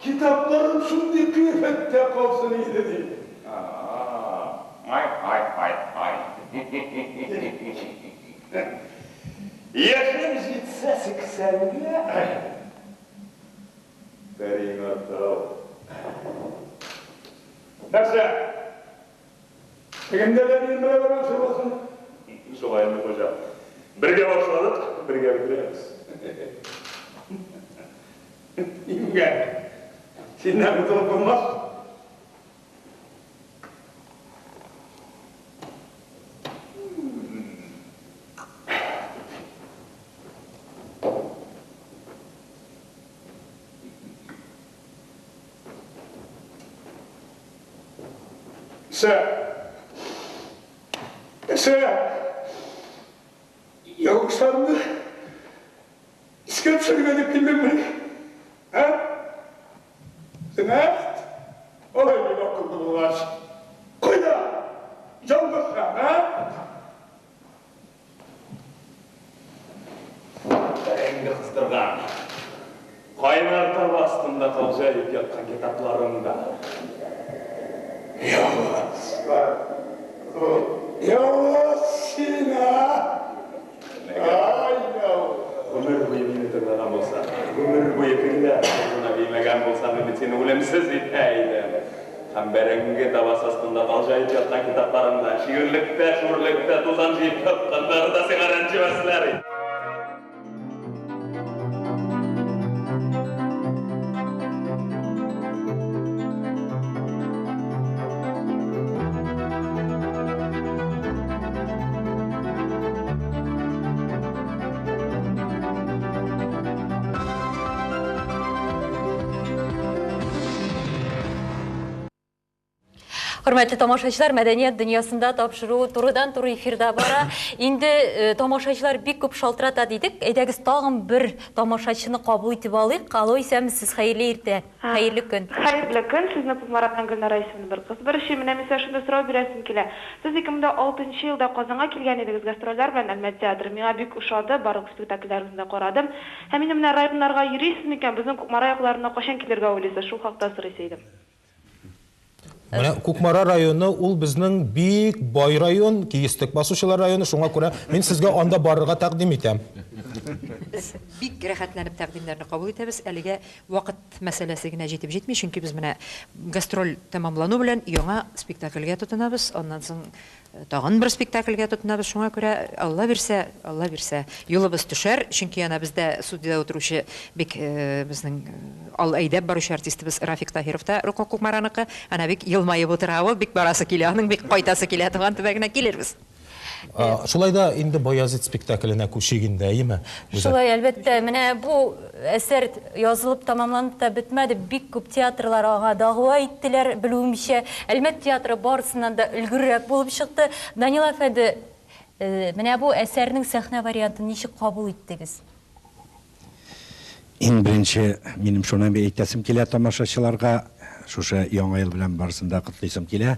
Speaker 16: Kitaplarım şimdi kıyafette kalsın iyi dedi. Yaşım gitse 80'e. Verin hatta. Nasıl? Kimde vereyim beraber sormasın? Solayım hocam. Birge başladık, birge bitiririz. İmge. Senden mutluluk olmaz. Sen yavuksandı isket söyledik bilmem mi? Ha? Sen ha? Olay bir akıllı bulaş. Koy da yalnız ha? Engin kıstırgan. Kaynar tabi astında kalacayıp yatkan kitaplarında. Yavaş Sina. Ay yavaş. Ömür boyu beni tırnadan olsa, ömür boyu birler. Buna bilmegen bolsam ümitini ulemsiz iteydim. Hem berenge tabas astında kalacayıp yatkan kitaplarında, şiirlikte, şuurlikte, tuzan jiyip yatkanları da sigarançı vesleri.
Speaker 2: Hörmətli tamaşaçılar, mədəniyyət dünyasında tapşırığı turdan-tur efirdə bара. İndi tamaşaçılar bik көп şaltırata dedik. Edəgiz tağın bir tamaşaçını qabul etib alıyıq. Alo, isəmisiz, xeyirli irtə, xeyirli gün.
Speaker 17: Xeyirli gün, sizni Pulmaratdan Gülnara ismini bir qız. Bir şey, mənə məsəl şunda sırau biləsim kile. Siz 2006 yılda Qazanğa kilgən ediniz gastroller bilen Әлмәт teatrı. Миңа bik uşadı, barıq spektaklerimizdə qoradım. Həmin mənə rayonlarga yürüysün ikən, bizim Kukmara ayaqlarına qoşan kilirge oylıysa, şu haqda sırısıydım.
Speaker 1: Кукмара районы ул безнең бик бай район, киестек басучылар районы, шуңа күрә мин сезгә анда барырга тәкъдим итәм.
Speaker 3: Бик рәхәтләнеп тәкъдимнәрне кабул итәбез. Әлегә вакыт мәсьәләсе генә җитеп җитми, чөнки без менә гастроль тәмамлану белән яңа спектакльгә тотынабыз. Аннан соң тагын бер спектакльгә тотынабыз. Шуңа күрә Алла бирсә, юлыбыз төшәр, чөнки ана бездә студияда утыручы бик безнең ал әйдәп баручы артистыбыз Рафик Таһиров та Кукмараныкы, ана бик елмаеп утыра ул, бик барасы килә, аның бик кайтасы килә, туган төбәгенә килербез.
Speaker 1: Шулай да инде Баязит спектакленә күчегендәйме?
Speaker 2: Шулай, әлбәттә, менә бу әсәр язылып тамамланып та бетмәде. Бик күп театрлар ага дагъва иттеләр, белүемчә. Әлмәт театры барысыннан да өлгеррәк булып чыкты. Данил әфәнде, менә бу әсәрнең сәхнә вариантын ничек кабул иттегез?
Speaker 18: Иң беренче минем шуны әйтәсем килә тамашачыларга, шушы яңа ел белән барысында котлыйсым килә.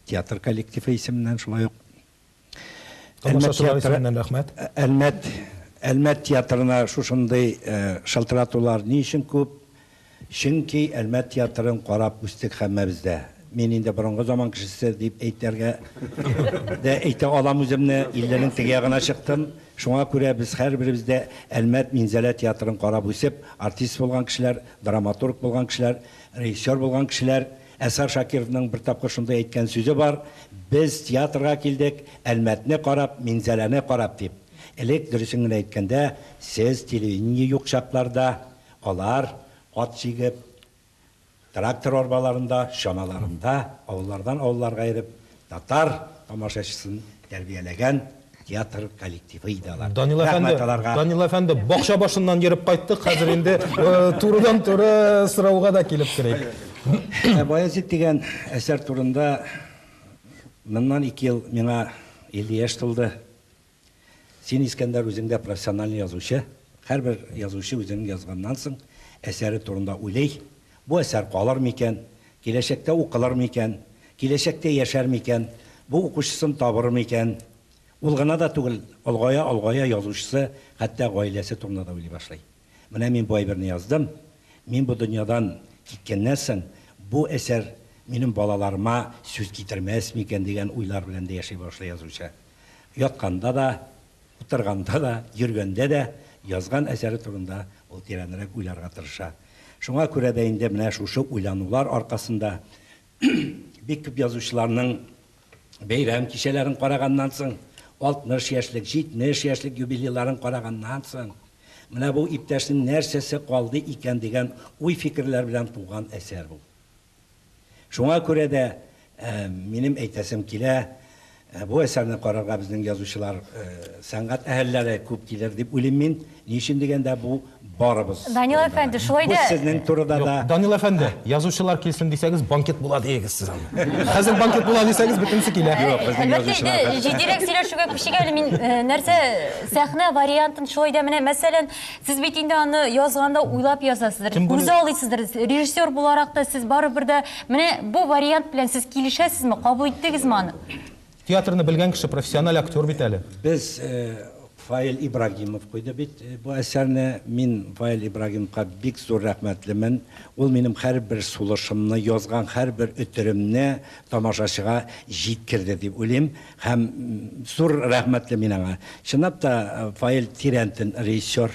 Speaker 18: Театр коллективы исеменнән шулай ук.
Speaker 1: Тамашачылар исеменнән рәхмәт.
Speaker 18: Әлмәт театрына шушындай шалтыратулар ни өчен күп? Чөнки Әлмәт театрын карап үстек һәммәбездә. Мен инде борынгы заман кешесе дип әйтәргә дә әйтә алам үземне, илленең теге ягына чыктым. Шуңа күрә без һәрберебездә Әлмәт Минзәлә театрын карап үсеп, артист булган кешеләр, драматург булган кешеләр, режиссер булган кешеләр, Әсәр Шакировның бер тапкыр шундай әйткән сүзе бар. Без театрга килдек, Әлмәтне карап, Минзәләне карап дип. Элек дөресен генә әйткәндә, сез телевидение юк чакларда, алар ат җигеп, трактор арбаларында, шаналарында, авыллардан авылларга йөреп, татар тамашачысын тәрбияләгән театр коллективы иде алар.
Speaker 1: Данил әфәнде, бакча башыннан йөреп кайттык, хәзер инде турыдан-туры сорауга да килеп керәк.
Speaker 18: Баязит дигән әсәр турында моннан 2 ел миңа 50 яшь тулды. Син Искәндәр үзеңдә профессиональ язучы, һәрбер язучы үзенең язганнан соң әсәре турында уйлый. Бу әсәр калыр микән, киләчәктә укылыр микән, киләчәктә яшәр микән, бу укучысын табыр микән? Ул гына да түгел, алгая язучысы, хәтта гаиләсе турында да уйлый башлый. Менә мин бу әйберне яздым. Мин бу дөньядан киткәннән соң бу әсәр минем балаларыма сүз китермәс микән дигән уйлар белән дә яши башлый язучы. Ятканда да, утырганда да, йөргәндә дә язган әсәре турында ул тирәнрәк уйларга тырыша. Шуңа күрә дә инде менә шушы уйланулар аркасында бик күп язучыларның бәйрәм кичәләрен караганнан соң, 60 яшьлек, 70 яшьлек юбилейларын караганнан соң, менә бу иптәшнең нәрсәсе калды икән дигән уй фикерләр белән туган әсәр бу. Шуңа күрә дә минем әйтәсем килә, бу әсәрне карарга безнең язучылар, сәнгать әһелләре күп килер дип уйлыйм мин. Ни өчен дигәндә бу барыбыз.
Speaker 2: Данил әфәнде, шулай да...
Speaker 18: Сезнең турыда да...
Speaker 1: Данил әфәнде, язучылар килсен дисәгез, банкет була дигез сез аны. Хәзер банкет була дисәгез, бөтенсе килә.
Speaker 2: Әлбәттә, җитдирәк сөйләшүгә күчегәле мин нәрсә сәхнә вариантын шулай да менә, мәсәлән, сез бит инде аны язганда уйлап язасыздыр, күз алыйсыздыр, режиссер буларак та сез барыбер дә менә бу вариант белән сез килешәсезме, кабул иттегезме аны?
Speaker 1: Театрны белгән кеше профессиональ актер бит әле.
Speaker 18: Без Фаил Ибрагимов куйды бит бу әсәрне. Мин Фаил Ибрагимовка бик зур рәхмәтлемен. Ул минем һәрбер сулышымны, язган һәрбер үтеремне тамашачыга җиткерде дип уйлыйм. Һәм зур рәхмәтле мин аңа. Чынлап та Фаил Тирәнтен режиссер,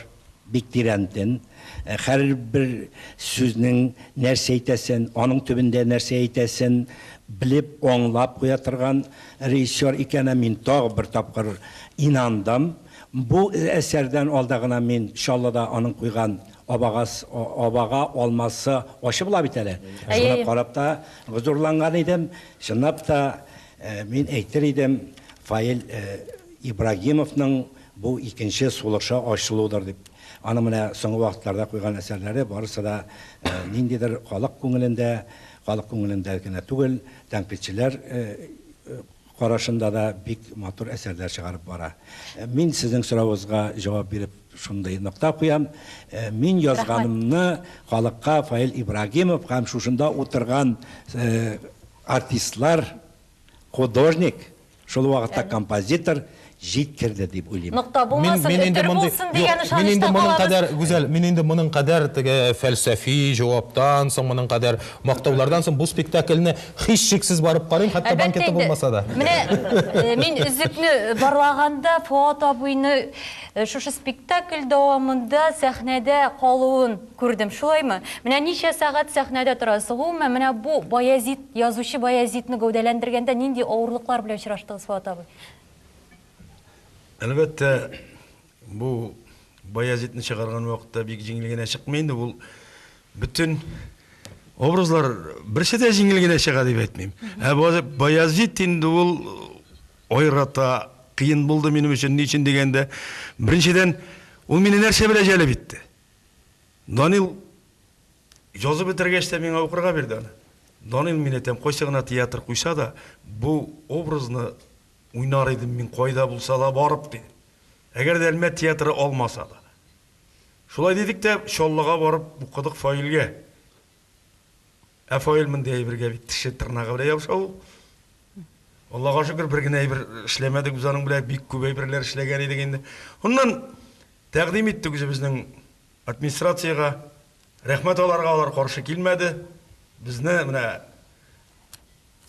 Speaker 18: бик Тирәнтен. Һәрбер сүзнең нәрсә әйтәсен, аның төбендә нәрсә әйтәсен билеп, аңлап куя торган режиссер икәнен мин тагы бер тапкыр инандым. Бу әсәрдән алдагына мин Шаллада аның куйган абага алмасы ачы була бит әле. Шуны карап та гозурланган идем. Чынлап та мин әйтер идем, Фаил Ибрагимовның бу икенче сулышы ачылудыр дип. Аны менә соңгы вакытларда куйган әсәрләре барысы да ниндидер халык күңелендә генә түгел, тәнкыйтьчеләр карашында да бик матур әсәрләр чыгарып бара. Мин сезнең соравыгызга җавап биреп шундай нокта куям. Мин язганымны халыкка Фаил Ибрагимов һәм шушында утырган артистлар, художник, шул вакытта композитор җиткерде дип уйлыйм.
Speaker 2: Нокта булмасын, өтер булсын дигән ышанычта калабыз.
Speaker 1: Мин инде моның кадәр теге фәлсәфи җаваптан соң, моның кадәр мактаулардан соң бу спектакльне һич шиксез барып карыйм, хәтта банкеты булмаса да.
Speaker 2: Менә мин үзекне барлаганда Фуат абыйны шушы спектакль дәвамында сәхнәдә калуын күрдем. Шулаймы? Менә ничә сәгать сәхнәдә торасыз? Гомумән менә бу Баязит, язучы Баязитны гәүдәләндергәндә нинди авырлыклар белән очраштыгыз, Фуат абый?
Speaker 9: Әлбәттә, бу Баязитны чыгарган вакытта бик җиңел генә чыкмый инде. Ул бүтән образлар берсе дә җиңел генә чыга дип әйтмим. Баязит инде ул ойрата, қиын болды менің үшін. Не үшін дегенде, біріншіден, ол мені нәрсе біле жәлі бітті. Данил жазып бітіргеште мен оқырға берді аны. Данил мен етем, қойсығына театр қойса да, бұл образны ойнар едім мен қойда болса да барып деді. Әгер де әлмет театры олмаса да. Шолай дедік те, шоллыға барып бұқыдық файлге. Файл мінде әйбірге тіші тұрнаға біле япшау. Аллаға шүкір бірген әйбір ішлемедік бұзаның біле бик көп әйбірлер ішлеген едігенде. Оннан тәқдим еттік біздің администрацияға, рәхмет оларға олар қоршы келмеді. Бізді міне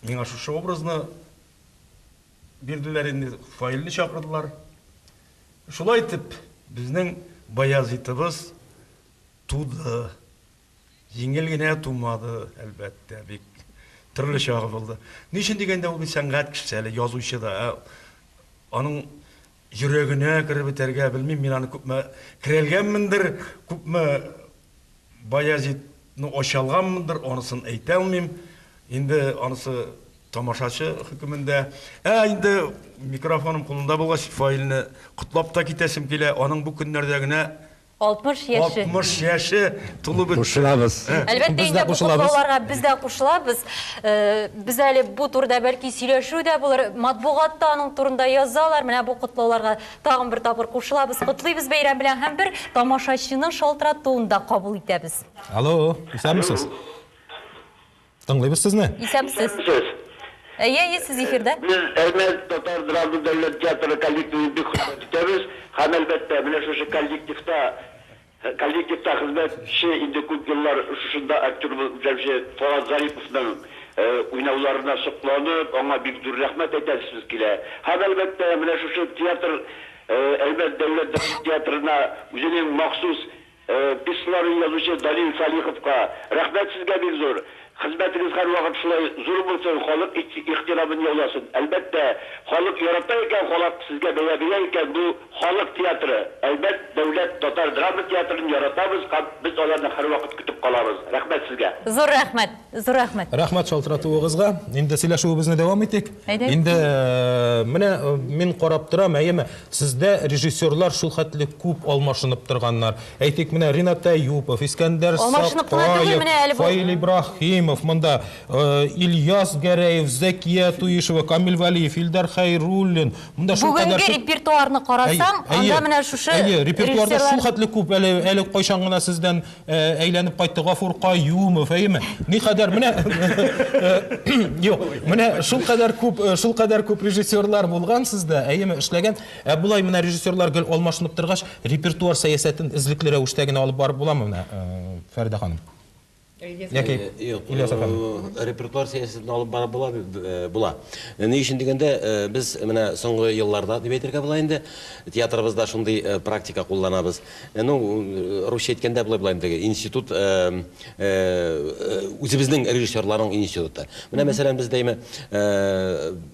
Speaker 9: мен ашушы образны берділер енді файлны шақырдылар. Шулай тіп біздің Баязитыбыз туды. Жеңілгене тумады, әлбәтте, бек түрлі шағы болды. Нешін дегенде ол бір сәңғат кішісі әлі язушы да. Оның жүрегіне кіріп өтерге білмеймін, мен аны көпме кірелгенміндір, көпме Баязитны ошалғанмындыр, онысын әйте алмайым. Енді онысы тамашашы хүкімінде. Енді микрофоным қолында болғаш файлны құтлап та кетесім келе, оның бұл күндердегіне
Speaker 2: 60 яшы.
Speaker 9: 60 яшы тұлы бітті.
Speaker 18: Қошылабыз.
Speaker 2: Әлбәтте енді бұл құтлауларға біз де қошылабыз. Біз әлі бұл турда бәлкі сөйлешу де болар, матбуғатта аның турында язалар. Міне бұл құтлауларға тағын бір тапыр қошылабыз. Құтлайбыз бәйрәм білен һәм бір тамашашының шалтыратуында қабыл етеміз.
Speaker 1: Алло, исәмсіз? Тыңлайбыз сізні?
Speaker 2: Исәмсіз. Сіз эфирде.
Speaker 19: Biz Elmet Tatar Drama Devlet Tiyatrı kollektivi bir hizmet ederiz. Hem elbette bile şu kollektifte hizmet kişi indi көп yıllar şuşunda aktör Fuat Zaripov'un oynavlarına sıklanıp ona bir dur rahmet ederiz kile. Hem elbette bile şu tiyatr Elmet Devlet Tiyatrı'na üzerine mahsus pisların yazıcı Dalil Salihov'ka rahmet sizge bir zor. Hizmetiniz her vakit şulay zor bulsun, halk ihtiramını yollasın. Elbette halk yaratayken, halk sizge beğenirken bu halk tiyatrı, elbet devlet Tatar Drama Tiyatrı'nı yaratamız, biz onlarla her vakit kütüp kalarız. Rahmet sizge.
Speaker 2: Zor rahmet, zor rahmet.
Speaker 1: Rahmet шалтыратуыңызға. Енді сөйлесуімізді давам етейік. Енді міне мен қарап тұрам, әйеме сізде режиссерлар шул хәтлі көп алмашынып тұрғанlar. Әйтек міне Ринат Аюпов, Искәндәр Сақаев, Фаил Ибрахимов, мында Ильяс Гәрәев, Зәкия Туишева, Камил Валиев, Илдар Хайруллин.
Speaker 2: Бүгінгі репертуарны қарасам, анда міне шушы
Speaker 1: репертуарда шул хәтлі көп әлі қойшан ғана сізден әйленіп қайтты Ғафур Қаюмов, әйеме не қадар міне шул қадар көп режиссерлар болған сізді, әйеме ішлеген. Бұлай міне режиссерлар гүл алмашынып тұрғаш, репертуар саясатын ізліклері өштеген алып барып бола мына Фәрида ханым?
Speaker 4: Репертуар саясатын алып бара була. Не үшін дегенде біз мына соңғы елларда деп әйтергә була инде театрыбызда шундый практика кулланабыз. Русча әйткәндә булай инде институт үзебезнең режиссерларның институты. Менә мәсәлән без дәйме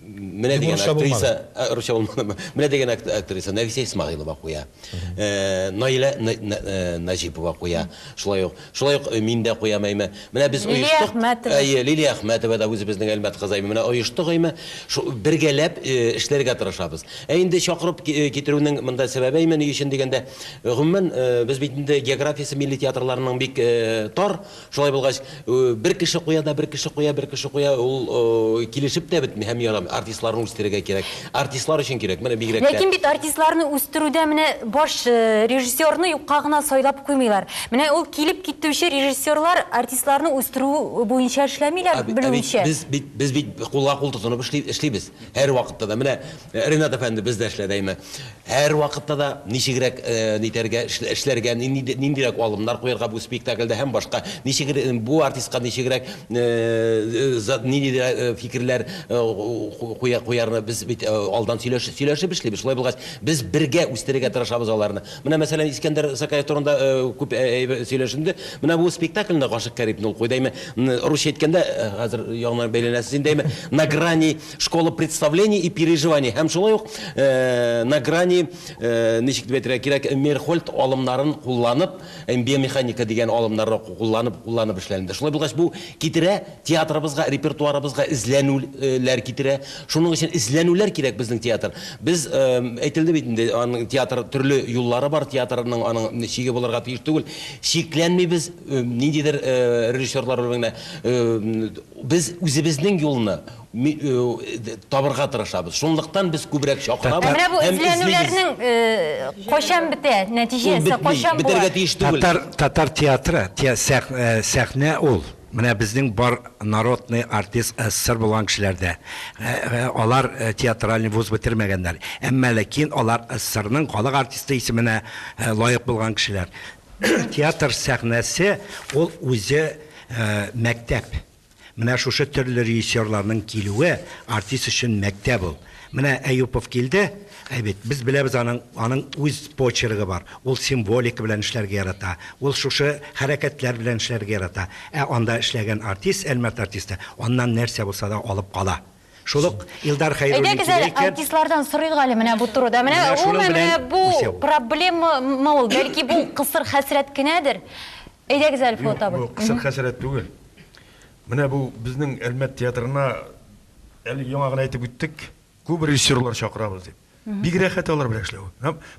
Speaker 4: менә дигән актриса русча булмады. Менә дигән актриса Нәфисә Исмагыйлова куя. Наилә Нәҗипова куя. Шулай ук мин дә куям. Менә без оештык. Лилия Әхмәтова да үзебезнең Әлмәт кызы. Менә оештык бергәләп эшләргә тырышабыз. Инде чакырып китерүнең монда сәбәбе ни өчен дигәндә, гомумән без бит инде географиясы милли театрларының бик тар. Шулай булгач, бер кеше куя, ул килешеп тә бетми һәм ярам. Артистларны үстерергә кирәк. Артистлар өчен кирәк. Менә бигрәк тә.
Speaker 2: Ләкин бит артистларны үстерүдә менә баш режиссерны юкка гына сайлап куймыйлар. Менә ул килеп китүче режиссерлар артистларны үстерү буенча эшләмиләр, белүчә.
Speaker 4: Без бит кулга-кул тотынып эшлибез. Һәр вакытта да менә Ринат әфәнде без дә эшләдәйме. Һәр вакытта да ничегрәк нитәргә эшләргә, ниндирәк алымнар куярга бу спектакльдә һәм башка ничегрәк бу артистка ничегрәк ниндирәк фикерләр куярны без бит алдан сөйләшеп эшлибез. Шулай булгач, без бергә үстерергә тырышабыз аларны. Менә мәсәлән Искәндәр Сакаев турында күп сөйләшенде. Менә бу спектакльне гашык Карип нол койдайме. Русча әйткәндә, хәзер яңа бәйләнәсез индәйме, на грани школы представлений и переживаний. Һәм шулай ук на грани ничек дип әйтергә кирәк, Мерхольд алымнарын кулланып, биомеханика дигән алымнарны кулланып эшләнде. Шулай булгач бу китерә театрыбызга, репертуарыбызга изләнүләр китерә. Шуның өчен изләнүләр кирәк безнең театр. Без әйтелде бит инде, аның театр төрле юллары бар, театрның аның шиге булырга тиеш түгел. Шикләнмибез, ниндидер режиссерлар белән без үзебезнең юлны табырга тырышабыз. Шунлыктан без күбрәк чакырабыз.
Speaker 2: Менә бу изләнүләрнең кайчан бетә, нәтиҗәсе кайчан була?
Speaker 4: Бетәргә тиеш түгел.
Speaker 18: Татар театры, сәхнә ул. Менә безнең бар народный артист СССР булган кешеләрдә. Алар театральный вуз бетермәгәннәр. Әмма ләкин алар СССРның халык артисты исеменә лаек булган кешеләр. Театр сәхнәсе ул үзе мәктәп. Менә шушы төрле режиссерларның килүе артист өчен мәктәп ул. Менә Әюпов килде, әйбет, без беләбез аның үз почергі бар. Ул символика белән эшләргә ярата. Ул шушы хәрәкәтләр белән эшләргә ярата. Анда эшләгән артист, Әлмәт артисты, аннан нәрсә булса да алып кала. Шулык Илдар Хәйруллин
Speaker 2: килә икән. Артистлардан сорыйга әле менә бу турыда. Менә бу проблема ул, бәлки бу кысыр хәсрәт кенәдер. Әйдәгез әле фото
Speaker 9: бу. Кысыр хәсрәт түгел. Менә бу безнең Әлмәт театрына әле яңа гына әйтеп үттек, күп режиссерлар чакырабыз дип. Бик рәхәт алар белән эшләү.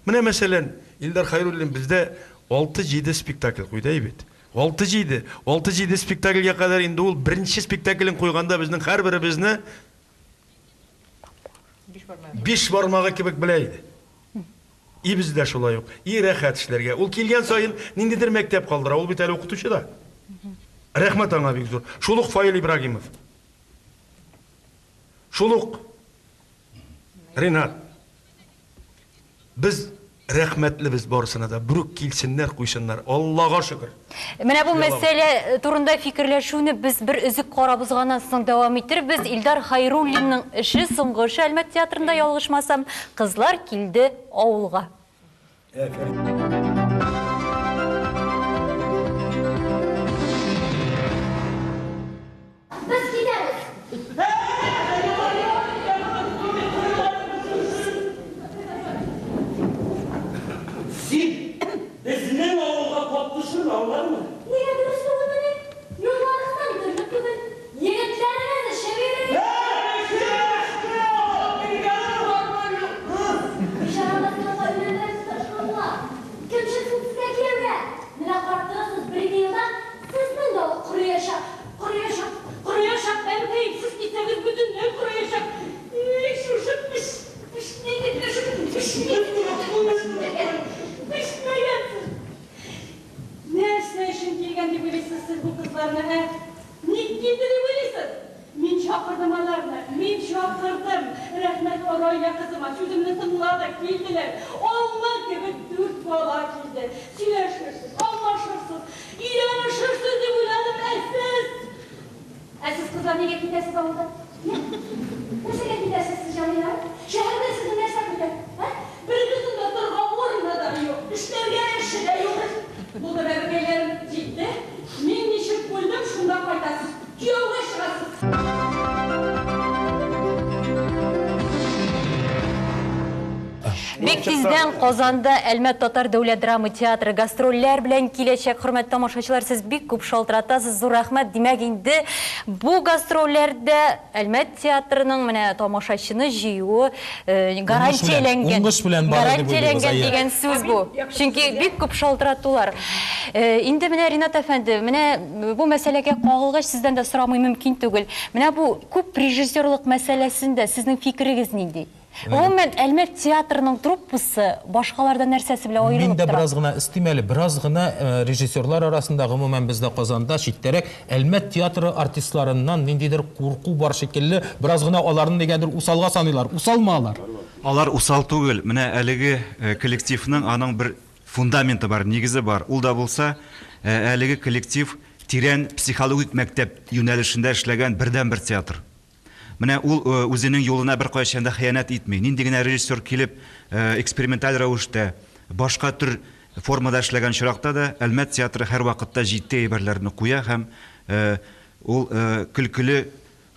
Speaker 9: Менә мәсәлән, Илдар Хәйруллин бездә 6-7 спектакль куйды бит. 6-7 спектакльгә кадәр инде ул беренче спектаклен куйганда безнең һәрберебезне 5 бармагы кебек белә иде. И бездә шулай ук. И рәхәт эшләргә. Ул килгән саен ниндидер мәктәп калдыра. Ул бит әле укытучы да. Рәхмәт аңа бик зур. Шулук Фаил Ибрагимов. Шулук Ринат. Biz рәхмәтлебез барысына да. Бүрук килсеннәр, куйсыннар. Аллага шөкер.
Speaker 2: Менә бу мәсьәлә турында фикерләшүне без бер өзек карабызганнан соң дәвам иттербез. Илдар Хәйруллинның эше соңгы эше Әлмәт театрында ялгышмасам, кызлар килде авылга.
Speaker 13: Bizning ovulga qoptishib avvalmi?
Speaker 5: Nega durust bo'lmadi? Yo'llardan turib turib, yigitlarimizni sheviring.
Speaker 12: Rəhmət oraya kızıma sözümünü tınladı, geldiler. Allah gibi 4 bala geldi. Sileşirsiniz, anlaşırsınız, ilanışırsınız diye uyladım siz.
Speaker 5: Siz kızlar neye gidəsiniz avulda? Nəsə gidəsiniz siz canıyla? Şəhərdə sizin nə səbəbdir?
Speaker 12: Bir kızın da durğan orunda da yok, işlerge işi de yok. Bu da benim gelerim ciddi. Min nişip buldum, şundan faydasız. Yolga şırasız.
Speaker 2: Бик тиздән Казанда Әлмәт татар дәүләт драма театры гастрольләр белән киләчәк. Хөрмәтле тамашачылар, сез бик күп шалтыратасыз. Зур рәхмәт. Димәк, инде бу гастрольләрдә Әлмәт театрының менә тамашачыны җыюы гарантияләнгән. Гарантияләнгән дигән сүз бу. Чөнки бик күп шалтыратулар. Инде менә Ринат әфәнде, менә бу мәсьәләгә кагылгач сездән дә сорамый мөмкин түгел. Менә бу күп режиссерлык мәсьәләсендә сезнең фикерегез нинди? Гомумән Әлмәт театрының труппасы башкалардан нәрсәсе белән аерылып тора.
Speaker 1: Мин дә бераз гына истимәле, бераз гына режиссерлар арасында гомумән бездә Казанда читтәрәк Әлмәт театры артистларыннан ниндидер курку бар шикелле, бераз гына аларны дигәндер усалга саныйлар. Усалмалар.
Speaker 7: Алар усал түгел. Менә әлеге коллективның аның бер фундаменты бар, нигезе бар. Ул да булса, әлеге коллектив тирән психологик мәктәп юнәлешендә эшләгән бердән-бер театр. Менә ул үзенең юлына бер кайчан да хыянат итми. Нинди генә режиссер килеп эксперименталь рәвештә башка төр формада эшләгән чиракта да Әлмәт театры һәр вакытта җитди әйберләрне куя һәм ул көлкеле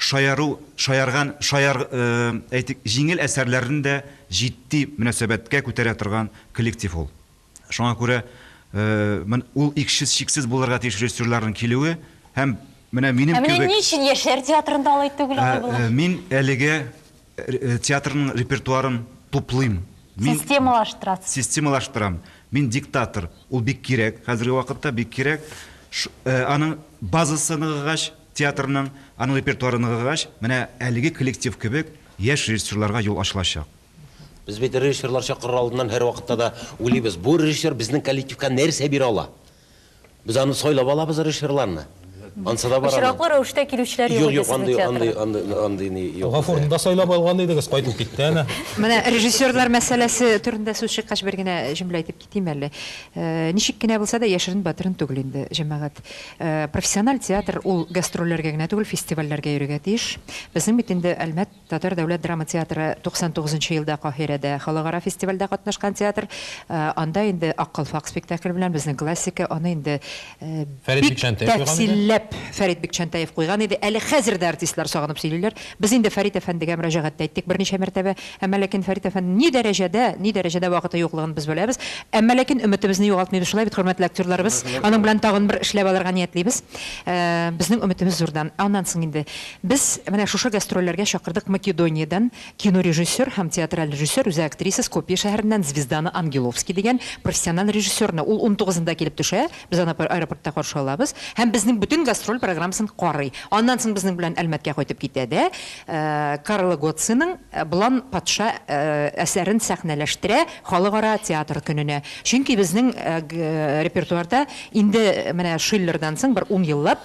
Speaker 7: шаярган әйтик җиңел әсәрләрен дә җитди мөнәсәбәткә күтәрә торган коллектив ул. Шуңа күрә ул иксез булырга тиеш режиссерларның килүе һәм менә минем кебек.
Speaker 2: Менә ничек яшьләр театрында алай түгел була?
Speaker 7: Мин әлегә театрның репертуарын туплыйм. Системалаштырам. Мин диктатор. Ул бик кирәк. Хәзерге вакытта бик кирәк. Аның базасы ныгыгач, театрның аның репертуары ныгыгач, менә әлеге коллектив кебек яшь режиссерларга юл ачылачак.
Speaker 4: Без бит режиссерлар чакырыр алдыннан һәр вакытта да уйлыйбыз. Бу режиссер безнең коллективка нәрсә бирә ала? Без аны сайлап алабыз режиссерларны.
Speaker 2: Очраклар рәвештә килүчеләр юк.
Speaker 4: Андый
Speaker 1: Гафурында сайлап алган идегез, кайтып китте әнә.
Speaker 3: Менә режиссерлар мәсьәләсе турында сүз чыккач бер генә җөмлә әйтеп китим әле. Ничек кенә булса да яшерен батырын түгел инде җәмәгать. Профессиональ театр ул гастрольләргә генә түгел, фестивальләргә йөрергә тиеш. Безнең бит инде Әлмәт Татар дәүләт драма театры 99 елда Каһирәдә халыкара фестивальдә катнашкан театр. Анда инде Аккалфак спектакль белән безнең классика, аны инде Фәрит Бикчәнтәев куйган иде. Әле хәзер дә артистлар сагынып сөйлиләр. Без инде Фәрит әфәндегә мөрәҗәгать әйттек берничә мәртәбә. Әмма ләкин Фәрит әфәнде ни дәрәҗәдә вакыты юклыгын без беләбез. Әмма ләкин өметебезне югалтмыйбыз. Шулай бит, хөрмәтле актерларыбыз. Аның белән тагын бер эшләп алырга ниятлибез. Безнең өметебез зурдан. Аннан соң инде без менә шушы гастрольләргә чакырдык Македониядән кинорежиссер һәм театраль режиссер, үзе актриса Скопье шәһәреннән Звезданы Ангеловский дигән профессиональ режиссерны. Ул 19-нда килеп төшә. Без аны аэропортта каршы алабыз. Һәм безнең бүтән гастроль программасын карый. Аннан соң безнең белән Әлмәткә кайтып китә дә Карл Готсының Блан патша әсәрен сәхнәләштерә халыкара театр көненә. Чөнки безнең репертуарда инде менә Шиллердан соң бер 10 еллап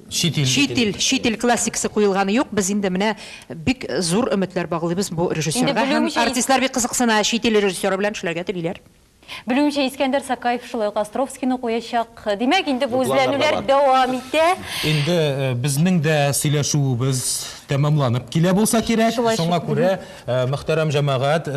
Speaker 3: Шитил классикасы куелганы юк. Без инде менә бик зур өметләр баглыйбыз бу режиссерга. Һәм артистлар бик кызыксына шитил режиссеры белән эшләргә телиләр.
Speaker 2: Белүемчә Искәндәр Сакаев шулай Островскийны куячак. Димәк, инде бу үзләнүләр дәвам итә.
Speaker 1: Инде безнең дә сөйләшүебез тәмамланып килә булса кирәк. Шуңа күрә мөхтәрәм җәмәгать,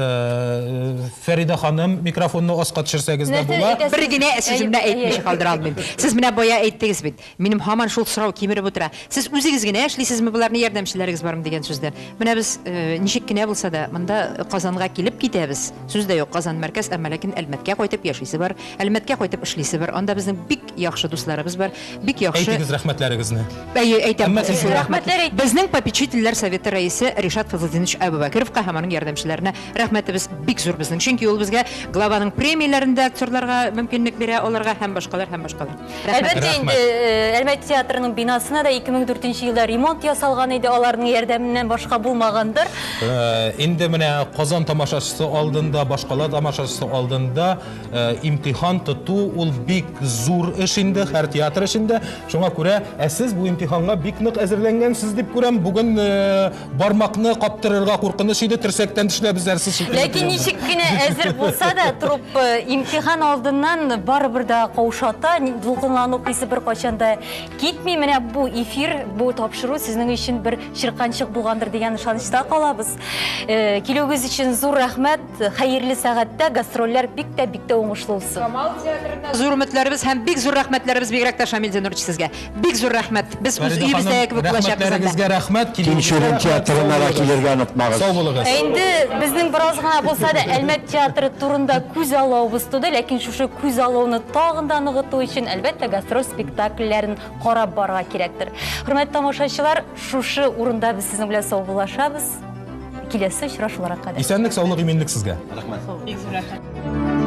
Speaker 1: Фәрида ханым, микрофонны аска төшерсәгез дә була.
Speaker 3: Бер генә сүземне әйтмичә калдыра алмыйм. Сез менә бая әйттегез бит. Минем һаман шул сорау кимереп утыра. Сез үзегез генә эшлисезме, буларны ярдәмчеләрегез бармы дигән сүздән. Менә без ничек кенә булса да монда Казанга килеп китәбез. Сүз дә юк, Казан мәркәз, әмма ләкин Әлмәткә кайтып яшисе бар, Әлмәткә кайтып эшлисе бар. Анда безнең бик яхшы дусларыбыз бар, бик яхшы.
Speaker 1: Әйтегез рәхмәтләрегезне.
Speaker 3: Әйтәм, рәхмәтләр. Безнең попечительләр советы рәисе Ришат Фазылдинович Әбүбәкеров һәм аның ярдәмчеләренә рәхмәтебез бик зур безнең. Чөнки ул безгә главаның премияләрендә актерларга мөмкинлек бирә, аларга һәм башкалар.
Speaker 2: Әлбәттә инде Әлмәт театрының бинасына да 2004 елда ремонт ясалган иде, аларның ярдәменнән башка булмагандыр.
Speaker 1: Инде менә Казан тамашачысы алдында, башкалар тамашачысы алдында имтихан тоту ул бик зур эш инде, һәр театр эшендә. Шуңа күрә сез бу имтиханга бик нык әзерләнгәнсез дип күрәм. Бүген бармакны каптырырга куркыныч иде, терсәктән тешләбезләр сез.
Speaker 2: Ләкин ничек кенә әзер булса да, труп имтихан алдыннан барыбер дә каушата, дулкынлану хисе бер качанда китми. Менә бу эфир, бу тапшыру сезнең өчен бер чирканчык булгандыр дигән ышанычта калабыз. Килүгез өчен зур рәхмәт. Хәерле сәгатьтә гастрольләр бик тә уңышлы булсын.
Speaker 3: Камал театрында зур өметләребез һәм бик зур рәхмәтләребез бигрәк тә Шамил Зәнурчы сезгә. Бик зур рәхмәт. Без үз өебездә кебек булачакбыз.
Speaker 1: Рәхмәтләрегезгә рәхмәт.
Speaker 20: Тинчурин театрына да килергә онытмагыз.
Speaker 1: Сау булыгыз.
Speaker 2: Инде безнең бераз гына булса да Әлмәт театры турында күз алуыбыз туды, ләкин шушы күз алуны тагын да ныгыту өчен әлбәттә гастроль спектакльләрен карап барырга кирәктер. Хөрмәтле тамашачылар, шушы урында без сезнең белән саубуллашабыз. Киләсе очрашуларга кадәр.
Speaker 1: Исәнлек, саулык, иминлек сезгә.
Speaker 4: Рәхмәт.
Speaker 2: Бик зур рәхмәт.